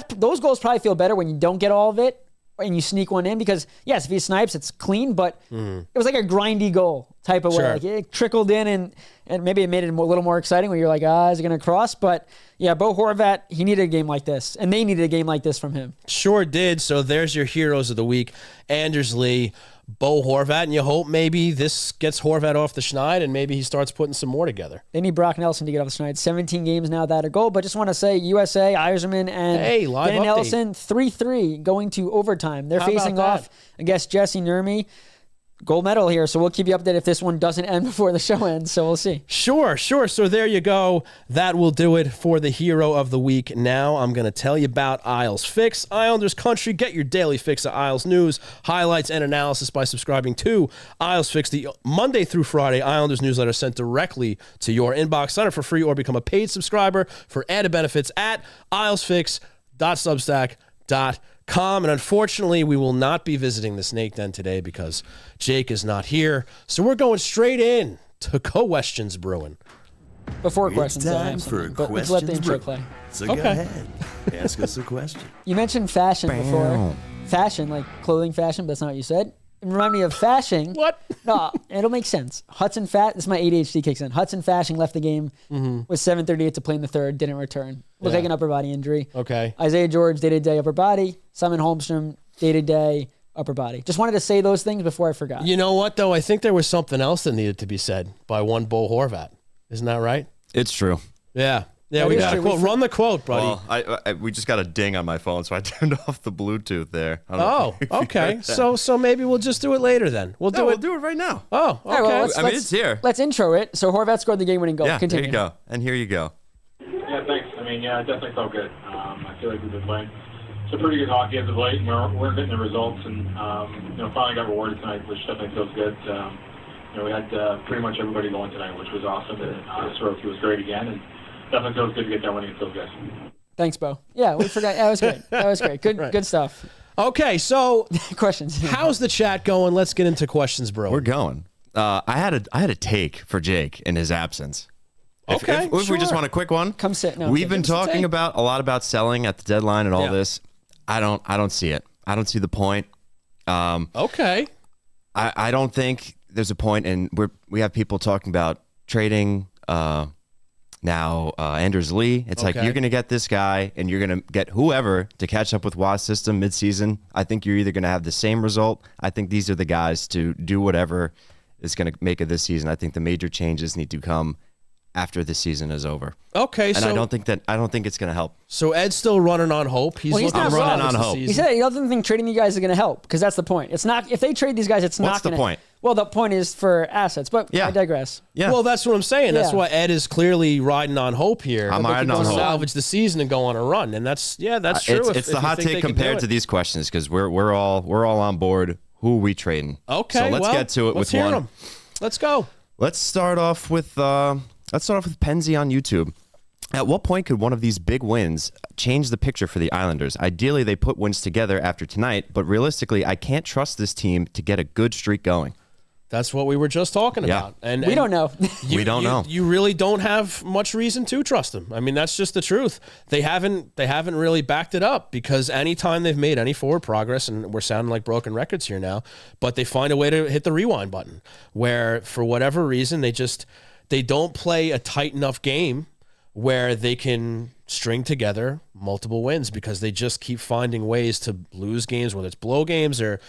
those goals probably feel better when you don't get all of it. And you sneak one in because, yes, if he snipes, it's clean, but it was like a grindy goal type of way. Like it trickled in and maybe it made it a little more exciting where you're like, is it going to cross? But yeah, Bo Horvat, he needed a game like this, and they needed a game like this from him. Sure did. So there's your heroes of the week. Anders Lee, Bo Horvat, and you hope maybe this gets Horvat off the schneid and maybe he starts putting some more together. They need Brock Nelson to get off the schneid. 17 games now without a goal, but just want to say USA, Eiserman, and Dan Nelson, 3-3 going to overtime. They're facing off against Jesse Nurmi. Gold medal here, so we'll keep you updated if this one doesn't end before the show ends, so we'll see. Sure. So there you go. That will do it for the hero of the week. Now I'm going to tell you about Isles Fix. Islanders Country, get your daily fix of Isles news, highlights, and analysis by subscribing to Isles Fix, the Monday through Friday Islanders newsletter sent directly to your inbox. Sign up for free or become a paid subscriber for added benefits at ilesfix.substack.com. And unfortunately, we will not be visiting the Snake Den today because Jake is not here. So we're going straight in to questions brewing. Before questions, time for questions. Let the intro play. So go ahead, ask us a question. You mentioned fashion before. Fashion, like clothing fashion, but that's not what you said. It reminded me of Fashing. What? No, it'll make sense. This is my ADHD kicks in. Hudson Fashing left the game with 7:38 to play in the third, didn't return. Looked like an upper body injury. Okay. Isaiah George, day-to-day upper body. Simon Holmstrom, day-to-day upper body. Just wanted to say those things before I forgot. You know what, though? I think there was something else that needed to be said by one Bo Horvat. Isn't that right? It's true. Yeah. Yeah, we got a quote. Run the quote, buddy. Well, we just got a ding on my phone, so I turned off the Bluetooth there. Okay. So maybe we'll just do it later then. We'll do it right now. Oh, okay. Right, well, it's here. Let's intro it. So Horvat scored the game-winning goal. Yeah, Continue. there you go. And here you go. Yeah, thanks. I mean, it definitely felt good. I feel like we've been playing some pretty good hockey as of late, and we're getting the results, and finally got rewarded tonight, which definitely feels good. We had pretty much everybody going tonight, which was awesome, and Sorokin was great again, and definitely feels good to get that winning. It feels good. Thanks, Bo. Yeah, we forgot. That was great. Good stuff. Okay, so questions. How's the chat going? Let's get into questions, bro. We're going. I had a take for Jake in his absence. Okay, if we just want a quick one, come sit. No, we've been talking a lot about selling at the deadline and all this. I don't see it. I don't see the point. Okay. I don't think there's a point, and we have people talking about trading now Anders Lee. It's like you're going to get this guy, and you're going to get whoever to catch up with Watt's system midseason. I think you're either going to have the same result. I think these are the guys to do whatever is going to make it this season. I think the major changes need to come after the season is over. Okay, and I don't think it's going to help. So Ed's still running on hope. He's not running on hope. He said he doesn't think trading you guys is going to help because that's the point. It's not if they trade these guys, it's not going to. What's the point? Well, the point is for assets, but I digress. Yeah. Well, that's what I'm saying. That's why Ed is clearly riding on hope here. I'm riding on hope. Salvage the season and go on a run, and that's true. It's the hot take compared to these questions because we're all on board. Who are we trading? Okay, so let's get to it with one. Them. Let's go. Let's start off with Penzi on YouTube. At what point could one of these big wins change the picture for the Islanders? Ideally, they put wins together after tonight, but realistically, I can't trust this team to get a good streak going. That's what we were just talking about. And we don't know. We don't know. You really don't have much reason to trust them. I mean, that's just the truth. They haven't really backed it up because anytime they've made any forward progress, and we're sounding like broken records here now, but they find a way to hit the rewind button where for whatever reason they don't play a tight enough game where they can string together multiple wins because they just keep finding ways to lose games, whether it's blow games or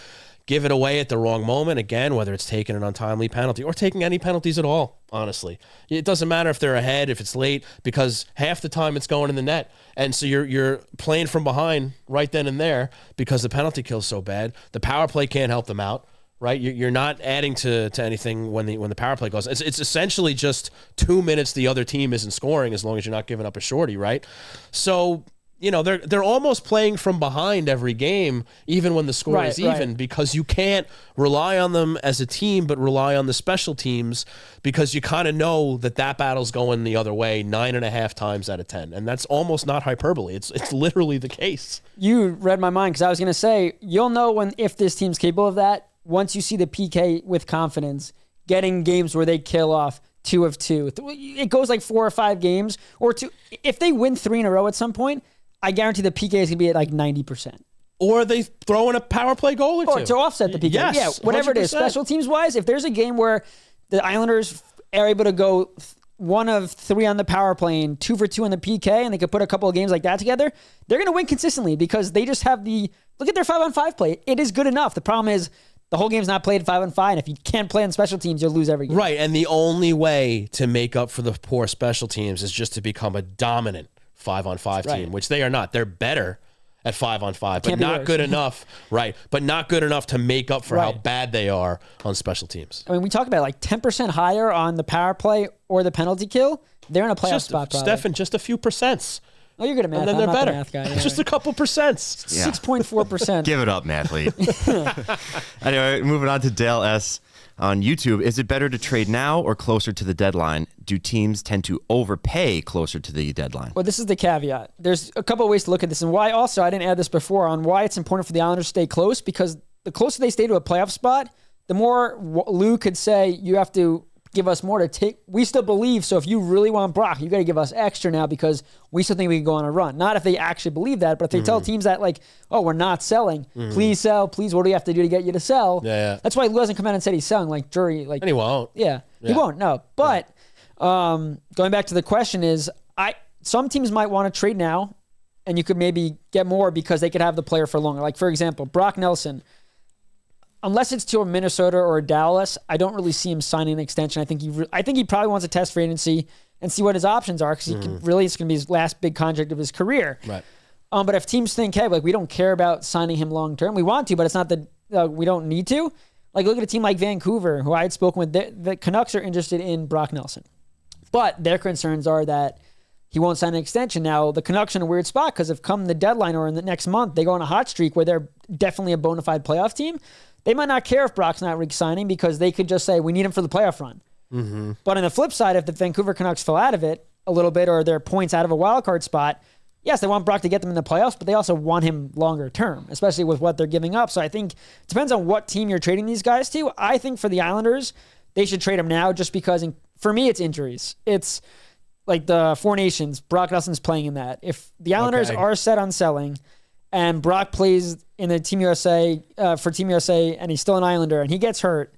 give it away at the wrong moment. Again, whether it's taking an untimely penalty or taking any penalties at all, honestly. It doesn't matter if they're ahead, if it's late, because half the time it's going in the net. And so you're playing from behind right then and there because the penalty kill's so bad. The power play can't help them out. Right, you're not adding to anything when the power play goes. It's essentially just 2 minutes the other team isn't scoring as long as you're not giving up a shorty, right? So they're almost playing from behind every game, even when the score is even, because you can't rely on them as a team, but rely on the special teams because you kind of know that battle's going the other way 9.5 times out of 10, and that's almost not hyperbole. It's literally the case. You read my mind because I was going to say you'll know if this team's capable of that. Once you see the PK with confidence, getting games where they kill off 2 of 2. It goes like 4 or 5 games or 2. If they win 3 in a row at some point, I guarantee the PK is going to be at like 90%. Or they throw in a power play goal or two. To offset the PK. Yes, yeah, whatever 100%. It is. Special teams wise, if there's a game where the Islanders are able to go 1 of 3 on the power play and 2 for 2 on the PK, and they could put a couple of games like that together, they're going to win consistently because they just have look at their 5-on-5 play. It is good enough. The problem is, the whole game's not played 5-on-5, and if you can't play on special teams, you'll lose every game. Right, and the only way to make up for the poor special teams is just to become a dominant 5-on-5 team, which they are not. They're better at 5-on-5, but not good enough. Right, but not good enough to make up for how bad they are on special teams. I mean, we talk about like 10% higher on the power play or the penalty kill. They're in a playoff spot, probably. Stefan, just a few percents. Oh, you're good at math. And then they're not better. The math guy. Yeah, just a couple percents. 6.4%. Give it up, mathlete. Anyway, moving on to Dale S. on YouTube. Is it better to trade now or closer to the deadline? Do teams tend to overpay closer to the deadline? Well, this is the caveat. There's a couple of ways to look at this, and why also, I didn't add this before, on why it's important for the Islanders to stay close, because the closer they stay to a playoff spot, the more Lou could say, you have to give us more to take. We still believe, so if you really want Brock, you got to give us extra now because we still think we can go on a run. Not if they actually believe that, but if they tell teams that, like, oh, we're not selling, please sell, please, what do we have to do to get you to sell? Yeah. That's why Lou hasn't come out and said he's selling, like, jury. Like, And he won't. Yeah, he won't, no. But going back to the question is, some teams might want to trade now, and you could maybe get more because they could have the player for longer. Like, for example, Brock Nelson, unless it's to a Minnesota or a Dallas, I don't really see him signing an extension. I think he probably wants to test free agency and see what his options are because it's going to be his last big contract of his career. Right. But if teams think, hey, like we don't care about signing him long term, we want to, but it's not that we don't need to. Like look at a team like Vancouver, who I had spoken with. The Canucks are interested in Brock Nelson, but their concerns are that he won't sign an extension. Now, the Canucks are in a weird spot because if come the deadline or in the next month, they go on a hot streak where they're definitely a bona fide playoff team, they might not care if Brock's not re-signing because they could just say, we need him for the playoff run. But on the flip side, if the Vancouver Canucks fell out of it a little bit or they're points out of a wild card spot, yes, they want Brock to get them in the playoffs, but they also want him longer term, especially with what they're giving up. So I think it depends on what team you're trading these guys to. I think for the Islanders, they should trade him now just because, for me, it's injuries. It's like the Four Nations. Brock Nelson's playing in that. If the Islanders are set on selling and Brock plays in the Team USA for Team USA and he's still an Islander and he gets hurt,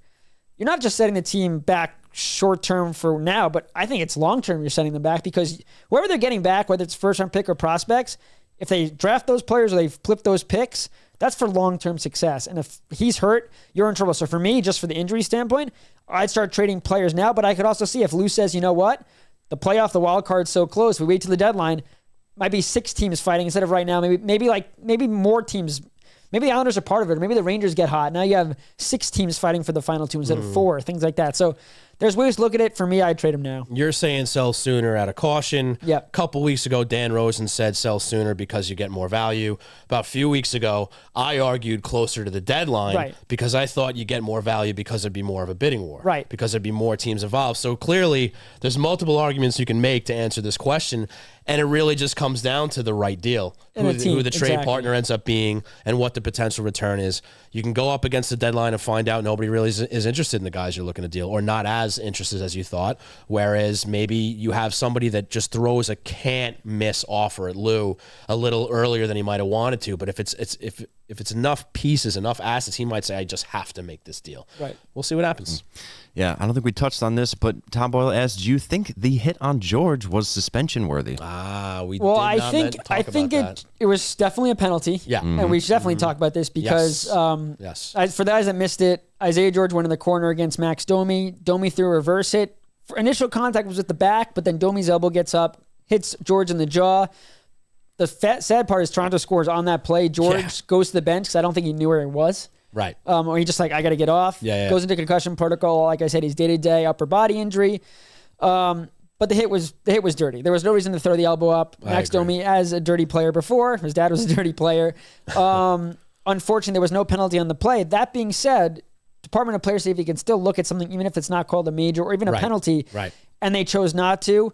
you're not just setting the team back short term for now, but I think it's long term you're setting them back because whoever they're getting back, whether it's first round pick or prospects, if they draft those players or they flip those picks, that's for long term success. And if he's hurt, you're in trouble. So for me, just for the injury standpoint, I'd start trading players now. But I could also see if Lou says, you know what, the playoff, the wild card's so close, we wait till the deadline, might be 6 teams fighting instead of right now. Maybe more teams. Maybe the Islanders are part of it. Or maybe the Rangers get hot. Now you have 6 teams fighting for the final 2 instead of 4, things like that. So there's ways to look at it. For me, I'd trade him now. You're saying sell sooner out of caution. Yep. A couple weeks ago, Dan Rosen said sell sooner because you get more value. About a few weeks ago, I argued closer to the deadline because I thought you get more value because there'd be more of a bidding war. Right. Because there'd be more teams involved. So clearly, there's multiple arguments you can make to answer this question. And it really just comes down to the right deal, who the trade partner ends up being and what the potential return is. You can go up against the deadline and find out nobody really is interested in the guys you're looking to deal or not as interested as you thought, whereas maybe you have somebody that just throws a can't-miss offer at Lou a little earlier than he might have wanted to. But if it's enough pieces, enough assets, he might say, I just have to make this deal. Right. We'll see what happens. Yeah, I don't think we touched on this, but Tom Boyle asked, do you think the hit on George was suspension worthy? I think it was definitely a penalty. Yeah. And we should definitely talk about this because for the guys that missed it, Isaiah George went in the corner against Max Domi. Domi threw a reverse hit. Initial contact was with the back, but then Domi's elbow gets up, hits George in the jaw. The sad part is Toronto scores on that play. George goes to the bench because I don't think he knew where he was. Right. Or he just I got to get off. Goes into concussion protocol. Like I said, he's day-to-day upper body injury. But the hit was dirty. There was no reason to throw the elbow up. Max Domi, as a dirty player before, his dad was a dirty player. Unfortunately, there was no penalty on the play. That being said, Department of Player Safety can still look at something, even if it's not called a major or even a penalty. Right. And they chose not to.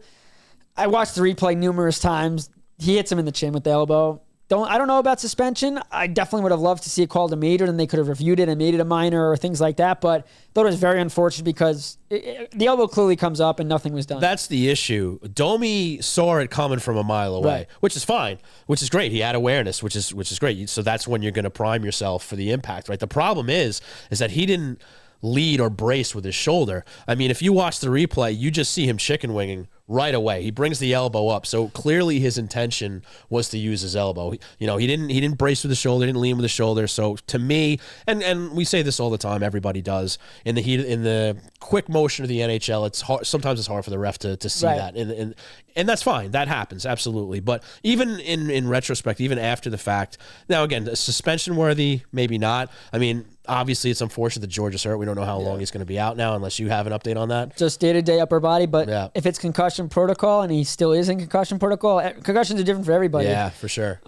I watched the replay numerous times. He hits him in the chin with the elbow. I don't know about suspension. I definitely would have loved to see it called a major, then they could have reviewed it and made it a minor or things like that. But I thought it was very unfortunate because the elbow clearly comes up and nothing was done. That's the issue. Domi saw it coming from a mile away, which is fine, which is great. He had awareness, which is great. So that's when you're going to prime yourself for the impact, right? The problem is that he didn't lead or brace with his shoulder. I mean, if you watch the replay, you just see him chicken winging right away. He brings the elbow up. So clearly his intention was to use his elbow. He didn't brace with the shoulder, didn't lean with the shoulder. So to me, and we say this all the time, everybody does, in the quick motion of the NHL, it's hard, sometimes it's hard for the ref to see that. And that's fine. That happens, absolutely. But even in retrospect, even after the fact, now again, suspension worthy, maybe not. I mean, obviously it's unfortunate that George is hurt. We don't know how long he's going to be out now unless you have an update on that. Just day-to-day upper body, but if it's concussion protocol and he still is in concussion protocol, concussions are different for everybody. Yeah, for sure.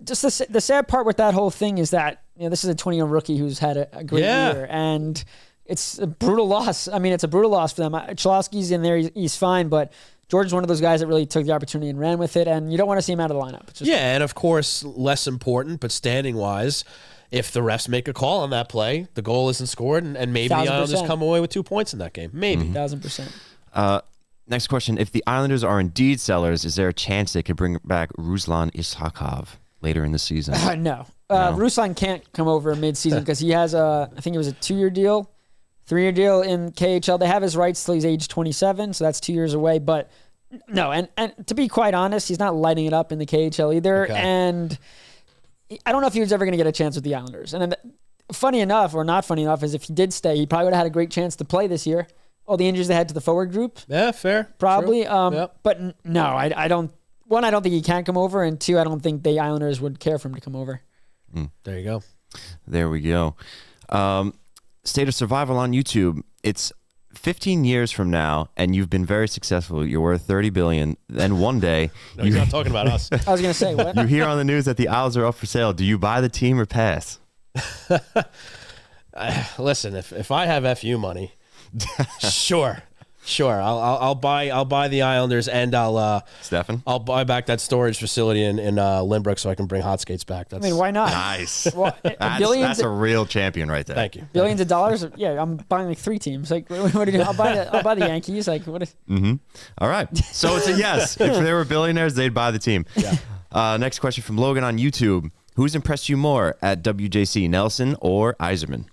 Just the sad part with that whole thing is that this is a 20-year rookie who's had a great year, and it's a brutal loss. I mean, it's a brutal loss for them. Cholowski's in there, he's fine, but George is one of those guys that really took the opportunity and ran with it, and you don't want to see him out of the lineup. And of course, less important, but standing-wise, if the refs make a call on that play, the goal isn't scored, and maybe the Islanders come away with 2 points in that game. Maybe. 1,000%. Next question. If the Islanders are indeed sellers, is there a chance they could bring back Ruslan Ishakov later in the season? No. Ruslan can't come over mid-season because he has I think it was a 2-year deal, 3-year deal in KHL. They have his rights till he's age 27, so that's 2 years away. But no, and to be quite honest, he's not lighting it up in the KHL either. Okay. And I don't know if he was ever going to get a chance with the Islanders. And funny enough, or not funny enough, is if he did stay, he probably would have had a great chance to play this year. All the injuries they had to the forward group. Yeah, fair. Probably. But no, I don't. One, I don't think he can come over. And two, I don't think the Islanders would care for him to come over. There you go. There we go. State of Survival on YouTube. It's 15 years from now, and you've been very successful. You're worth $30 billion. Then one day, you're not talking about us. I was going to say, what? You hear on the news that the Isles are up for sale. Do you buy the team or pass? Listen, if I have FU money, sure. Sure, I'll buy the Islanders, and Stefen? I'll buy back that storage facility in Lynbrook so I can bring hot skates back. Why not? Nice. Well, that's a real champion right there. Thank you. Billions of dollars. Yeah, I'm buying like 3 teams. Like, what do you do? I'll buy the Yankees. Like, what? All right. So it's a yes. If they were billionaires, they'd buy the team. Yeah. Next question from Logan on YouTube. Who's impressed you more at WJC, Nelson or Eiserman?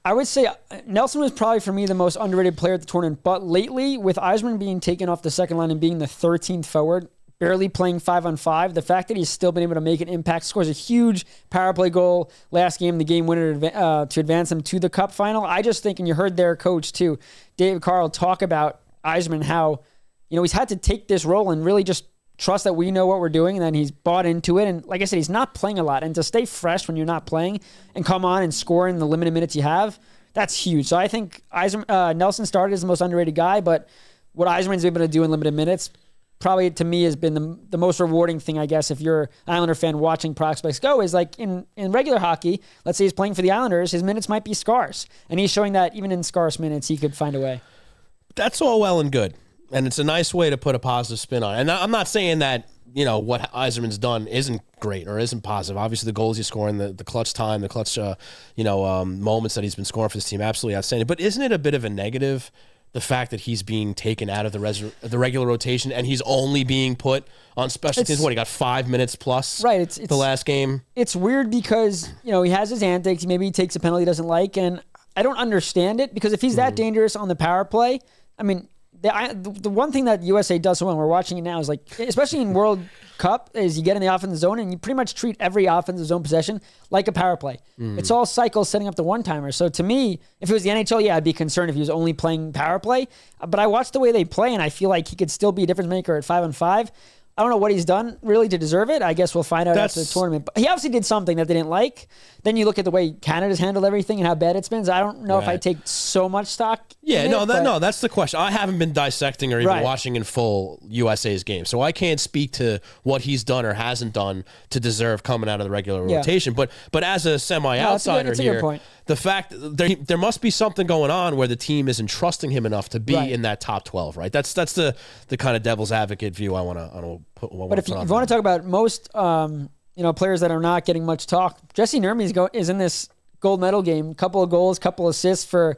I would say Nelson was probably, for me, the most underrated player at the tournament. But lately, with Eiserman being taken off the second line and being the 13th forward, barely playing 5-on-5, the fact that he's still been able to make an impact, scores a huge power play goal last game, the game winner to advance them to the Cup final. I just think, and you heard their coach too, David Carl, talk about Eiserman, how he's had to take this role and really just trust that we know what we're doing, and then he's bought into it. And like I said, he's not playing a lot. And to stay fresh when you're not playing and come on and score in the limited minutes you have, that's huge. So I think Nelson started as the most underrated guy, but what Eiserman's able to do in limited minutes probably to me has been the most rewarding thing, I guess, if you're an Islander fan watching prospects go, is like in regular hockey, let's say he's playing for the Islanders, his minutes might be scarce. And he's showing that even in scarce minutes, he could find a way. That's all well and good. And it's a nice way to put a positive spin on it. And I'm not saying that, what Eiserman's done isn't great or isn't positive. Obviously, the goals he's scoring, the clutch time, the clutch, moments that he's been scoring for this team, absolutely outstanding. But isn't it a bit of a negative, the fact that he's being taken out of the regular rotation and he's only being put on special teams? He got 5 minutes plus the last game? It's weird because, he has his antics. Maybe he takes a penalty he doesn't like. And I don't understand it because if he's that dangerous on the power play, I mean, the one thing that USA does so well, and we're watching it now, is like, especially in World Cup, is you get in the offensive zone and you pretty much treat every offensive zone possession like a power play. It's all cycles setting up the one-timer. So to me, if it was the NHL, I'd be concerned if he was only playing power play. But I watched the way they play, and I feel like he could still be a difference maker at 5-on-5. I don't know what he's done really to deserve it. I guess we'll find out after the tournament. But he obviously did something that they didn't like. Then you look at the way Canada's handled everything and how bad it's been. So I don't know if I take so much stock. That's the question. I haven't been dissecting or even watching in full USA's game, so I can't speak to what he's done or hasn't done to deserve coming out of the regular rotation. But as a semi-outsider here, the fact there must be something going on where the team isn't trusting him enough to be in that top 12. Right? That's the kind of devil's advocate view I want to put. But if you want to talk about most players that are not getting much talk, Jesse Nurmi is in this gold medal game. Couple of goals, couple assists for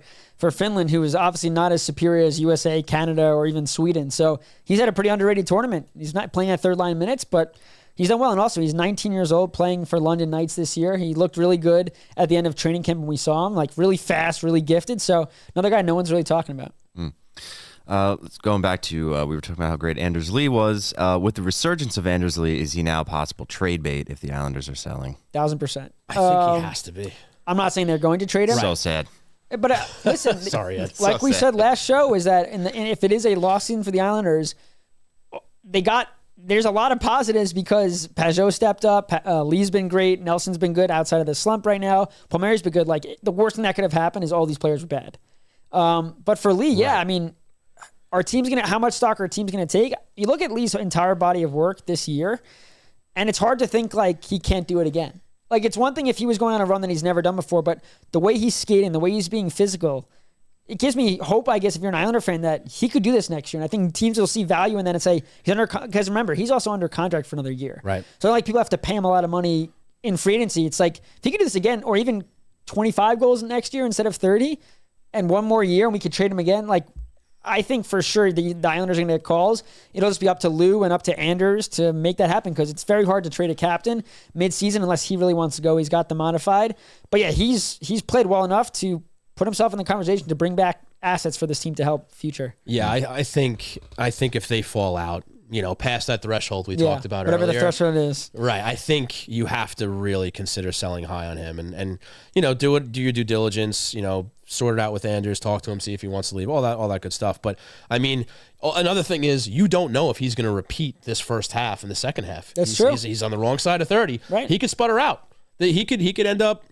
Finland, who is obviously not as superior as USA, Canada, or even Sweden. So he's had a pretty underrated tournament. He's not playing at third line minutes, but he's done well. And also, he's 19 years old, playing for London Knights this year. He looked really good at the end of training camp when we saw him, like really fast, really gifted. So another guy no one's really talking about. Going back to, we were talking about how great Anders Lee was. With the resurgence of Anders Lee, is he now a possible trade bait if the Islanders are selling? 1,000%. I think he has to be. I'm not saying they're going to trade him. So sad. But listen, sorry, Ed. Like we said last show, is that and if it is a lost season for the Islanders, there's a lot of positives because Pajot stepped up. Lee's been great. Nelson's been good outside of the slump right now. Palmieri's been good. Like, the worst thing that could have happened is all these players were bad. But for Lee, I mean, how much stock our team's going to take? You look at Lee's entire body of work this year, and it's hard to think like he can't do it again. Like, it's one thing if he was going on a run that he's never done before, but the way he's skating, the way he's being physical, it gives me hope, I guess, if you're an Islander fan, that he could do this next year. And I think teams will see value in that and say, because remember, he's also under contract for another year. Right. So like people have to pay him a lot of money in free agency. It's like, if he could do this again, or even 25 goals next year instead of 30, and one more year and we could trade him again, like, I think for sure the Islanders are going to get calls. It'll just be up to Lou and up to Anders to make that happen, because it's very hard to trade a captain mid-season unless he really wants to go. He's got the modified. But yeah, he's played well enough to put himself in the conversation to bring back assets for this team to help future. Yeah, I think if they fall out, past that threshold we talked about whatever earlier. The threshold is. Right. I think you have to really consider selling high on him and do your due diligence, sort it out with Anders, talk to him, see if he wants to leave, all that good stuff. But I mean, another thing is you don't know if he's going to repeat this first half and the second half. That's true. He's on the wrong side of 30. Right. He could sputter out. He could end up,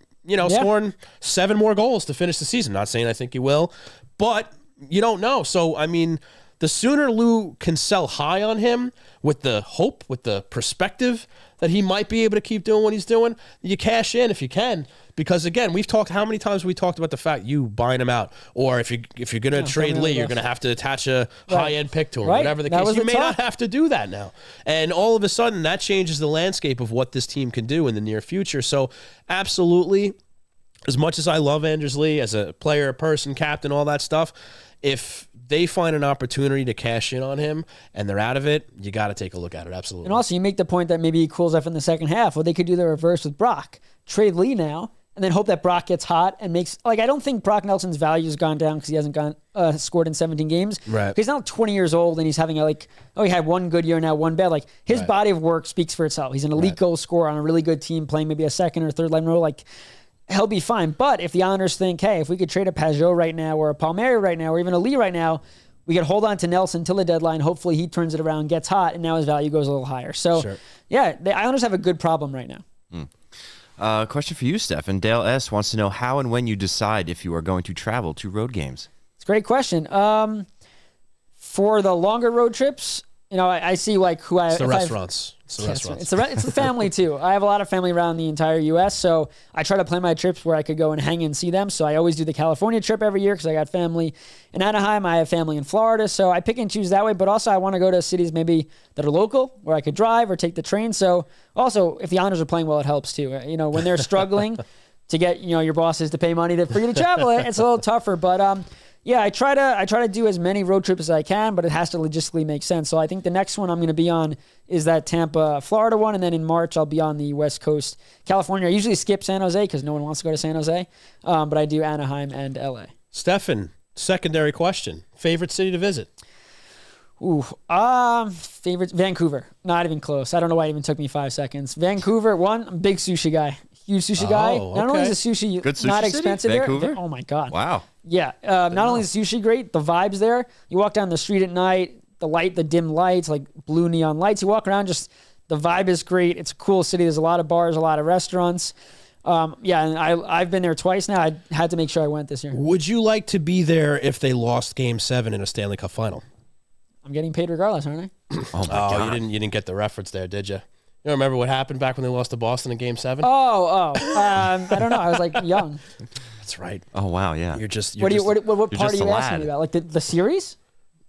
scoring 7 more goals to finish the season. Not saying I think he will, but you don't know. So, I mean, the sooner Lou can sell high on him with the hope, with the perspective that he might be able to keep doing what he's doing, you cash in if you can. Because again, how many times we talked about the fact you buying him out, or if you're going to trade Lee, you're going to have to attach a high-end pick to him, whatever the case. You may not have to do that now. And all of a sudden, that changes the landscape of what this team can do in the near future. So absolutely, as much as I love Anders Lee as a player, person, captain, all that stuff, if they find an opportunity to cash in on him and they're out of it, you got to take a look at it. Absolutely. And also, you make the point that maybe he cools off in the second half. Well, they could do the reverse with Brock. Trade Lee now, and then hope that Brock gets hot and makes... I don't think Brock Nelson's value has gone down because he hasn't scored in 17 games. Right. He's now 20 years old, and he's having he had one good year, now one bad. His body of work speaks for itself. He's an elite goal scorer on a really good team, playing maybe a second or third line role. He'll be fine. But if the Islanders think, hey, if we could trade a Pajot right now, or a Palmieri right now, or even a Lee right now, we could hold on to Nelson till the deadline. Hopefully he turns it around, gets hot, and now his value goes a little higher. So, yeah, the Islanders have a good problem right now. Question for you, Stefen. Dale S. wants to know how and when you decide if you are going to travel to road games. It's a great question. For the longer road trips, I see who I... It's the restaurants. It's the family too. I have a lot of family around the entire U.S., so I try to plan my trips where I could go and hang and see them. So I always do the California trip every year because I got family in Anaheim. I have family in Florida, so I pick and choose that way. But also I want to go to cities maybe that are local where I could drive or take the train. So also, if the Islanders are playing well, it helps too. When they're struggling to get your bosses to pay money for you to travel, it's a little tougher. But yeah, I try to do as many road trips as I can, but it has to logistically make sense. So I think the next one I'm going to be on is that Tampa, Florida one, and then in March I'll be on the West Coast, California. I usually skip San Jose because no one wants to go to San Jose, but I do Anaheim and LA. Stefen, secondary question: favorite city to visit? Favorite Vancouver. Not even close. I don't know why it even took me 5 seconds. Vancouver, one, I'm a big sushi guy. Huge sushi guy. Not only is the sushi good sushi not city? expensive Vancouver? there. Oh my God. Wow. Yeah. Not only is the sushi great, the vibes there. You walk down the street at night, the dim lights, like blue neon lights. You walk around, just the vibe is great. It's a cool city. There's a lot of bars, a lot of restaurants. Yeah, and I've been there twice now. I had to make sure I went this year. Would you like to be there if they lost Game 7 in a Stanley Cup final? I'm getting paid regardless, aren't I? Oh my God. You didn't get the reference there, did you? You don't remember what happened back when they lost to Boston in Game 7? I don't know. I was young. That's right. Oh wow, yeah. You're just. What part are you a asking me lad. about? Like the series?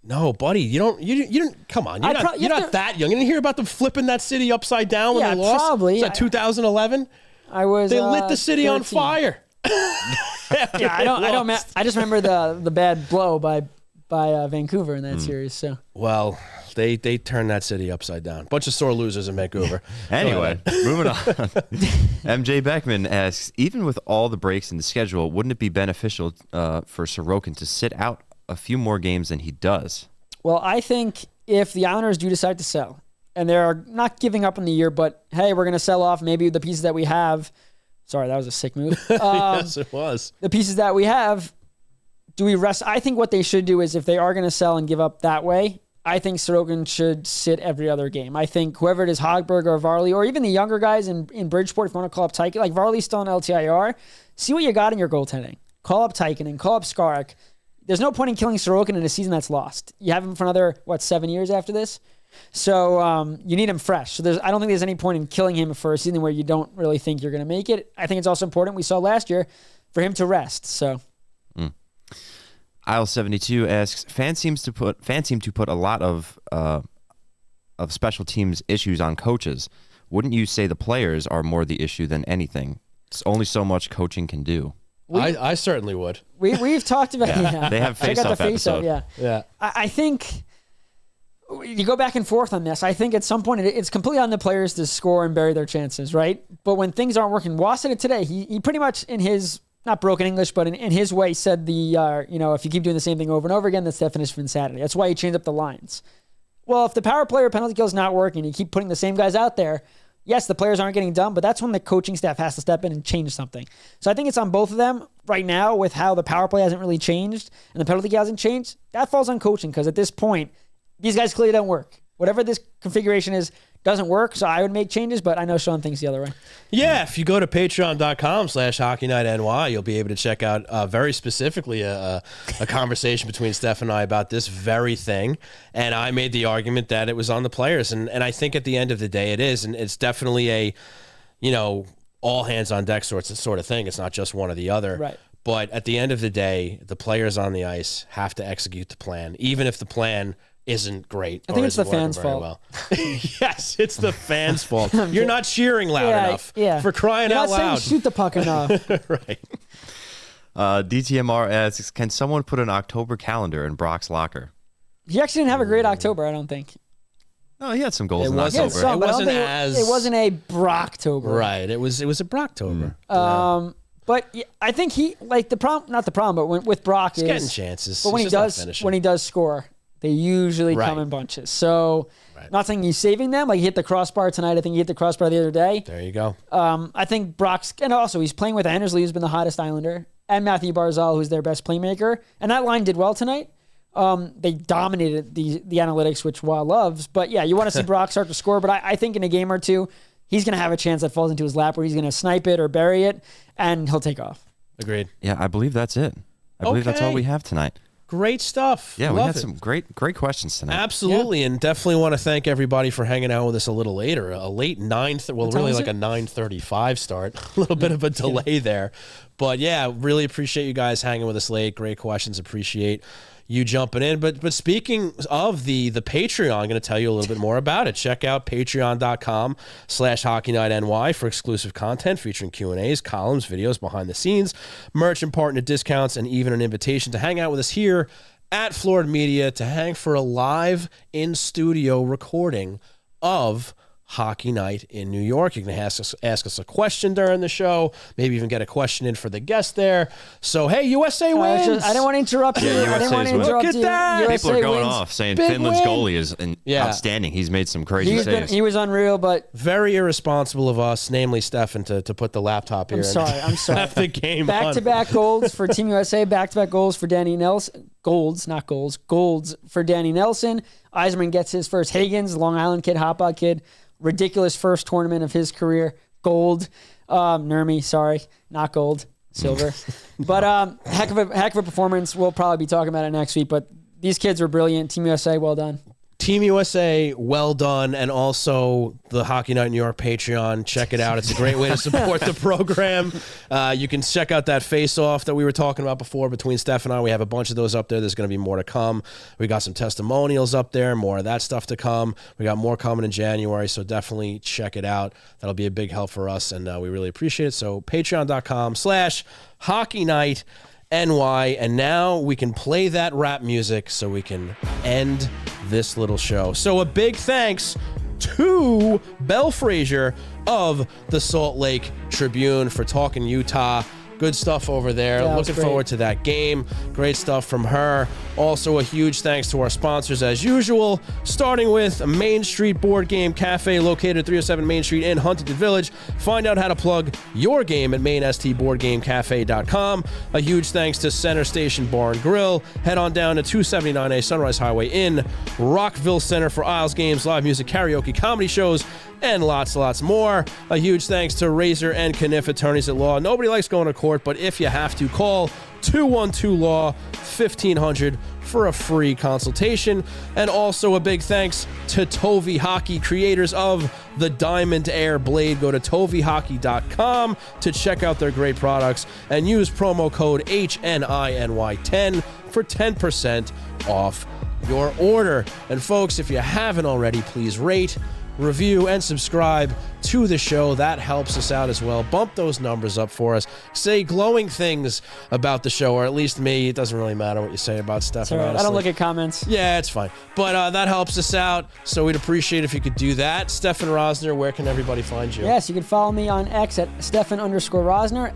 No, buddy. You didn't. Come on. You're not that young. You didn't hear about them flipping that city upside down when they lost? Probably. Was that 2011? I was. They lit the city 13. on fire. Yeah, I don't. I just remember the bad blow by Vancouver in that series. So. Well, they turned that city upside down. Bunch of sore losers in Vancouver. Anyway, moving on. MJ Beckman asks, even with all the breaks in the schedule, wouldn't it be beneficial for Sorokin to sit out a few more games than he does? Well, I think if the Islanders do decide to sell, and they're not giving up on the year, but hey, we're going to sell off maybe the pieces that we have. Sorry, that was a sick move. Yes, it was. The pieces that we have, do we rest? I think what they should do is if they are going to sell and give up that way, I think Sorokin should sit every other game. I think whoever it is, Hogberg or Varley, or even the younger guys in Bridgeport, if you want to call up Tyken, like Varley's still in LTIR, see what you got in your goaltending. Call up Tyken and call up Skarek. There's no point in killing Sorokin in a season that's lost. You have him for another, 7 years after this? So you need him fresh. So I don't think there's any point in killing him for a season where you don't really think you're going to make it. I think it's also important, we saw last year, for him to rest. So... Isle72 asks, fans seem to put a lot of special teams issues on coaches. Wouldn't you say the players are more the issue than anything? It's only so much coaching can do. I certainly would. We've talked about yeah. They have face-off episode. Yeah. I think you go back and forth on this. I think at some point it's completely on the players to score and bury their chances, right? But when things aren't working, Wass said it today. He pretty much in his not broken English, but in his way said if you keep doing the same thing over and over again, that's definition of insanity. That's why he changed up the lines. Well, if the power play or penalty kill is not working, you keep putting the same guys out there, yes, the players aren't getting done, but that's when the coaching staff has to step in and change something. So I think it's on both of them right now with how the power play hasn't really changed and the penalty kill hasn't changed. That falls on coaching because at this point, these guys clearly don't work. whatever this configuration is doesn't work, so I would make changes, but I know Sean thinks the other way. Yeah, if you go to patreon.com/HockeyNightNY, you'll be able to check out very specifically a conversation between Steph and I about this very thing. And I made the argument that it was on the players. And I think at the end of the day it is. And it's definitely a, all hands on deck sort of thing. It's not just one or the other. Right. But at the end of the day, the players on the ice have to execute the plan, even if the plan isn't great. I think it's the fans' fault. Well. Yes, it's the fans' fault. You're not cheering loud enough. Yeah. For crying out loud. You're not saying shoot the puck enough. Right. DTMR asks, can someone put an October calendar in Brock's locker? He actually didn't have a great October, I don't think. No, he had some goals in October. October. It wasn't a Brocktober. Right. It was a Brocktober. But yeah, I think he not the problem, but with Brock he's getting chances. But when he does score, they usually come in bunches. So, not saying he's saving them. Like he hit the crossbar tonight. I think he hit the crossbar the other day. There you go. I think Brock's, and also he's playing with Andersley, who's been the hottest Islander, and Matthew Barzal, who's their best playmaker. And that line did well tonight. They dominated the analytics, which Wa loves. But yeah, you want to see Brock start to score. But I think in a game or two, he's going to have a chance that falls into his lap where he's going to snipe it or bury it, and he'll take off. Agreed. Yeah, I believe that's it. I believe that's all we have tonight. Great stuff. Yeah, we had some great questions tonight. Absolutely, and definitely want to thank everybody for hanging out with us a little later. A late 9:35 start. A little bit of a delay there. But yeah, really appreciate you guys hanging with us late. Great questions. Appreciate you jumping in. But speaking of the Patreon, I'm going to tell you a little bit more about it. Check out patreon.com/HockeyNightNY for exclusive content featuring Q&As, columns, videos, behind the scenes, merch and partner discounts, and even an invitation to hang out with us here at Florida Media to hang for a live in-studio recording of Hockey Night in New York. You can ask us a question during the show, maybe even get a question in for the guest there. So, hey, USA wins. I didn't want to interrupt you. Yeah, I didn't want to interrupt Look at that. you. People are going wins. off saying Big Finland's win. goalie is outstanding. He's made some crazy saves. He was unreal, but very irresponsible of us, namely Stefen, to put the laptop here. I'm sorry. Have the game back-to-back golds for Team USA. Back-to-back goals for Danny Nelson. Golds, not goals. Golds for Danny Nelson. Eiserman gets his first. Higgins, Long Island kid, hotbot kid. Ridiculous first tournament of his career. Gold. Nurmi, sorry. Not gold. Silver. But heck of a performance. We'll probably be talking about it next week. But these kids were brilliant. Team USA, well done. Team USA, well done. And also the Hockey Night New York Patreon. Check it out. It's a great way to support the program. You can check out that face-off that we were talking about before between Steph and I. We have a bunch of those up there. There's going to be more to come. We got some testimonials up there, more of that stuff to come. We got more coming in January, so definitely check it out. That'll be a big help for us, and we really appreciate it. So patreon.com/HockeyNightNY. And now we can play that rap music so we can end this little show. So a big thanks to Belle Fraser of the Salt Lake Tribune for talking Utah. Good stuff over there. Yeah, looking forward to that game. Great stuff from her. Also, a huge thanks to our sponsors as usual, starting with Main Street Board Game Café, located at 307 Main Street in Huntington Village. Find out how to plug your game at mainstboardgamecafe.com. A huge thanks to Center Station Bar and Grill. Head on down to 279A Sunrise Highway in Rockville Center for Isles games, live music, karaoke, comedy shows, and lots more. A huge thanks to Razor and Kniff Attorneys at Law. Nobody likes going to court, but if you have to, call 212-LAW-1500 for a free consultation. And also a big thanks to Tovi Hockey, creators of the Diamond Air Blade. Go to tovihockey.com to check out their great products and use promo code HNINY10 for 10% off your order. And folks, if you haven't already, please rate, review, and subscribe to the show. That helps us out as well. Bump those numbers up for us. Say glowing things about the show, or at least me. It doesn't really matter what you say about stuff. Right. I don't look at comments. Yeah, it's fine. But that helps us out, so we'd appreciate if you could do that. Stefen Rosner, where can everybody find you? Yes, you can follow me on X at Stefen_Rosner,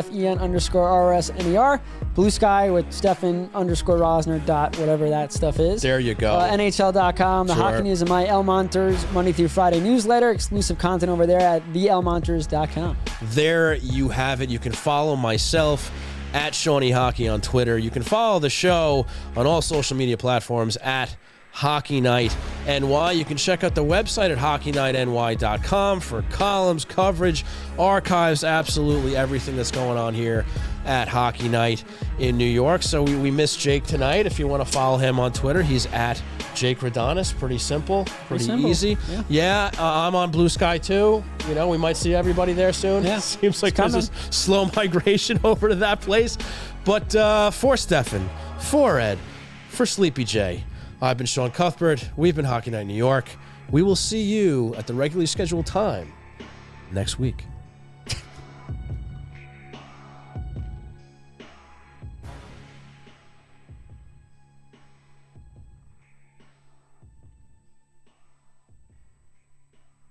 STEFEN_RSNER. Blue Sky with Stefen_Rosner. Whatever that stuff is. There you go. NHL.com. The Hockey News and my El Monters Monday through Friday newsletter. Exclusive content over there at theelmonters.com. There you have it. You can follow myself at Shawnee Hockey on Twitter. You can follow the show on all social media platforms at Hockey Night NY. You can check out the website at hockeynightny.com for columns, coverage, archives, absolutely everything that's going on here at Hockey Night in New York. So we missed Jake tonight. If you want to follow him on Twitter, he's at Jake Radonis. Pretty simple, pretty easy. Yeah, I'm on Blue Sky too. You know, we might see everybody there soon. Yeah. Seems like there's a slow migration over to that place. But for Stefen, for Ed, for Sleepy J, I've been Sean Cuthbert. We've been Hockey Night New York. We will see you at the regularly scheduled time next week.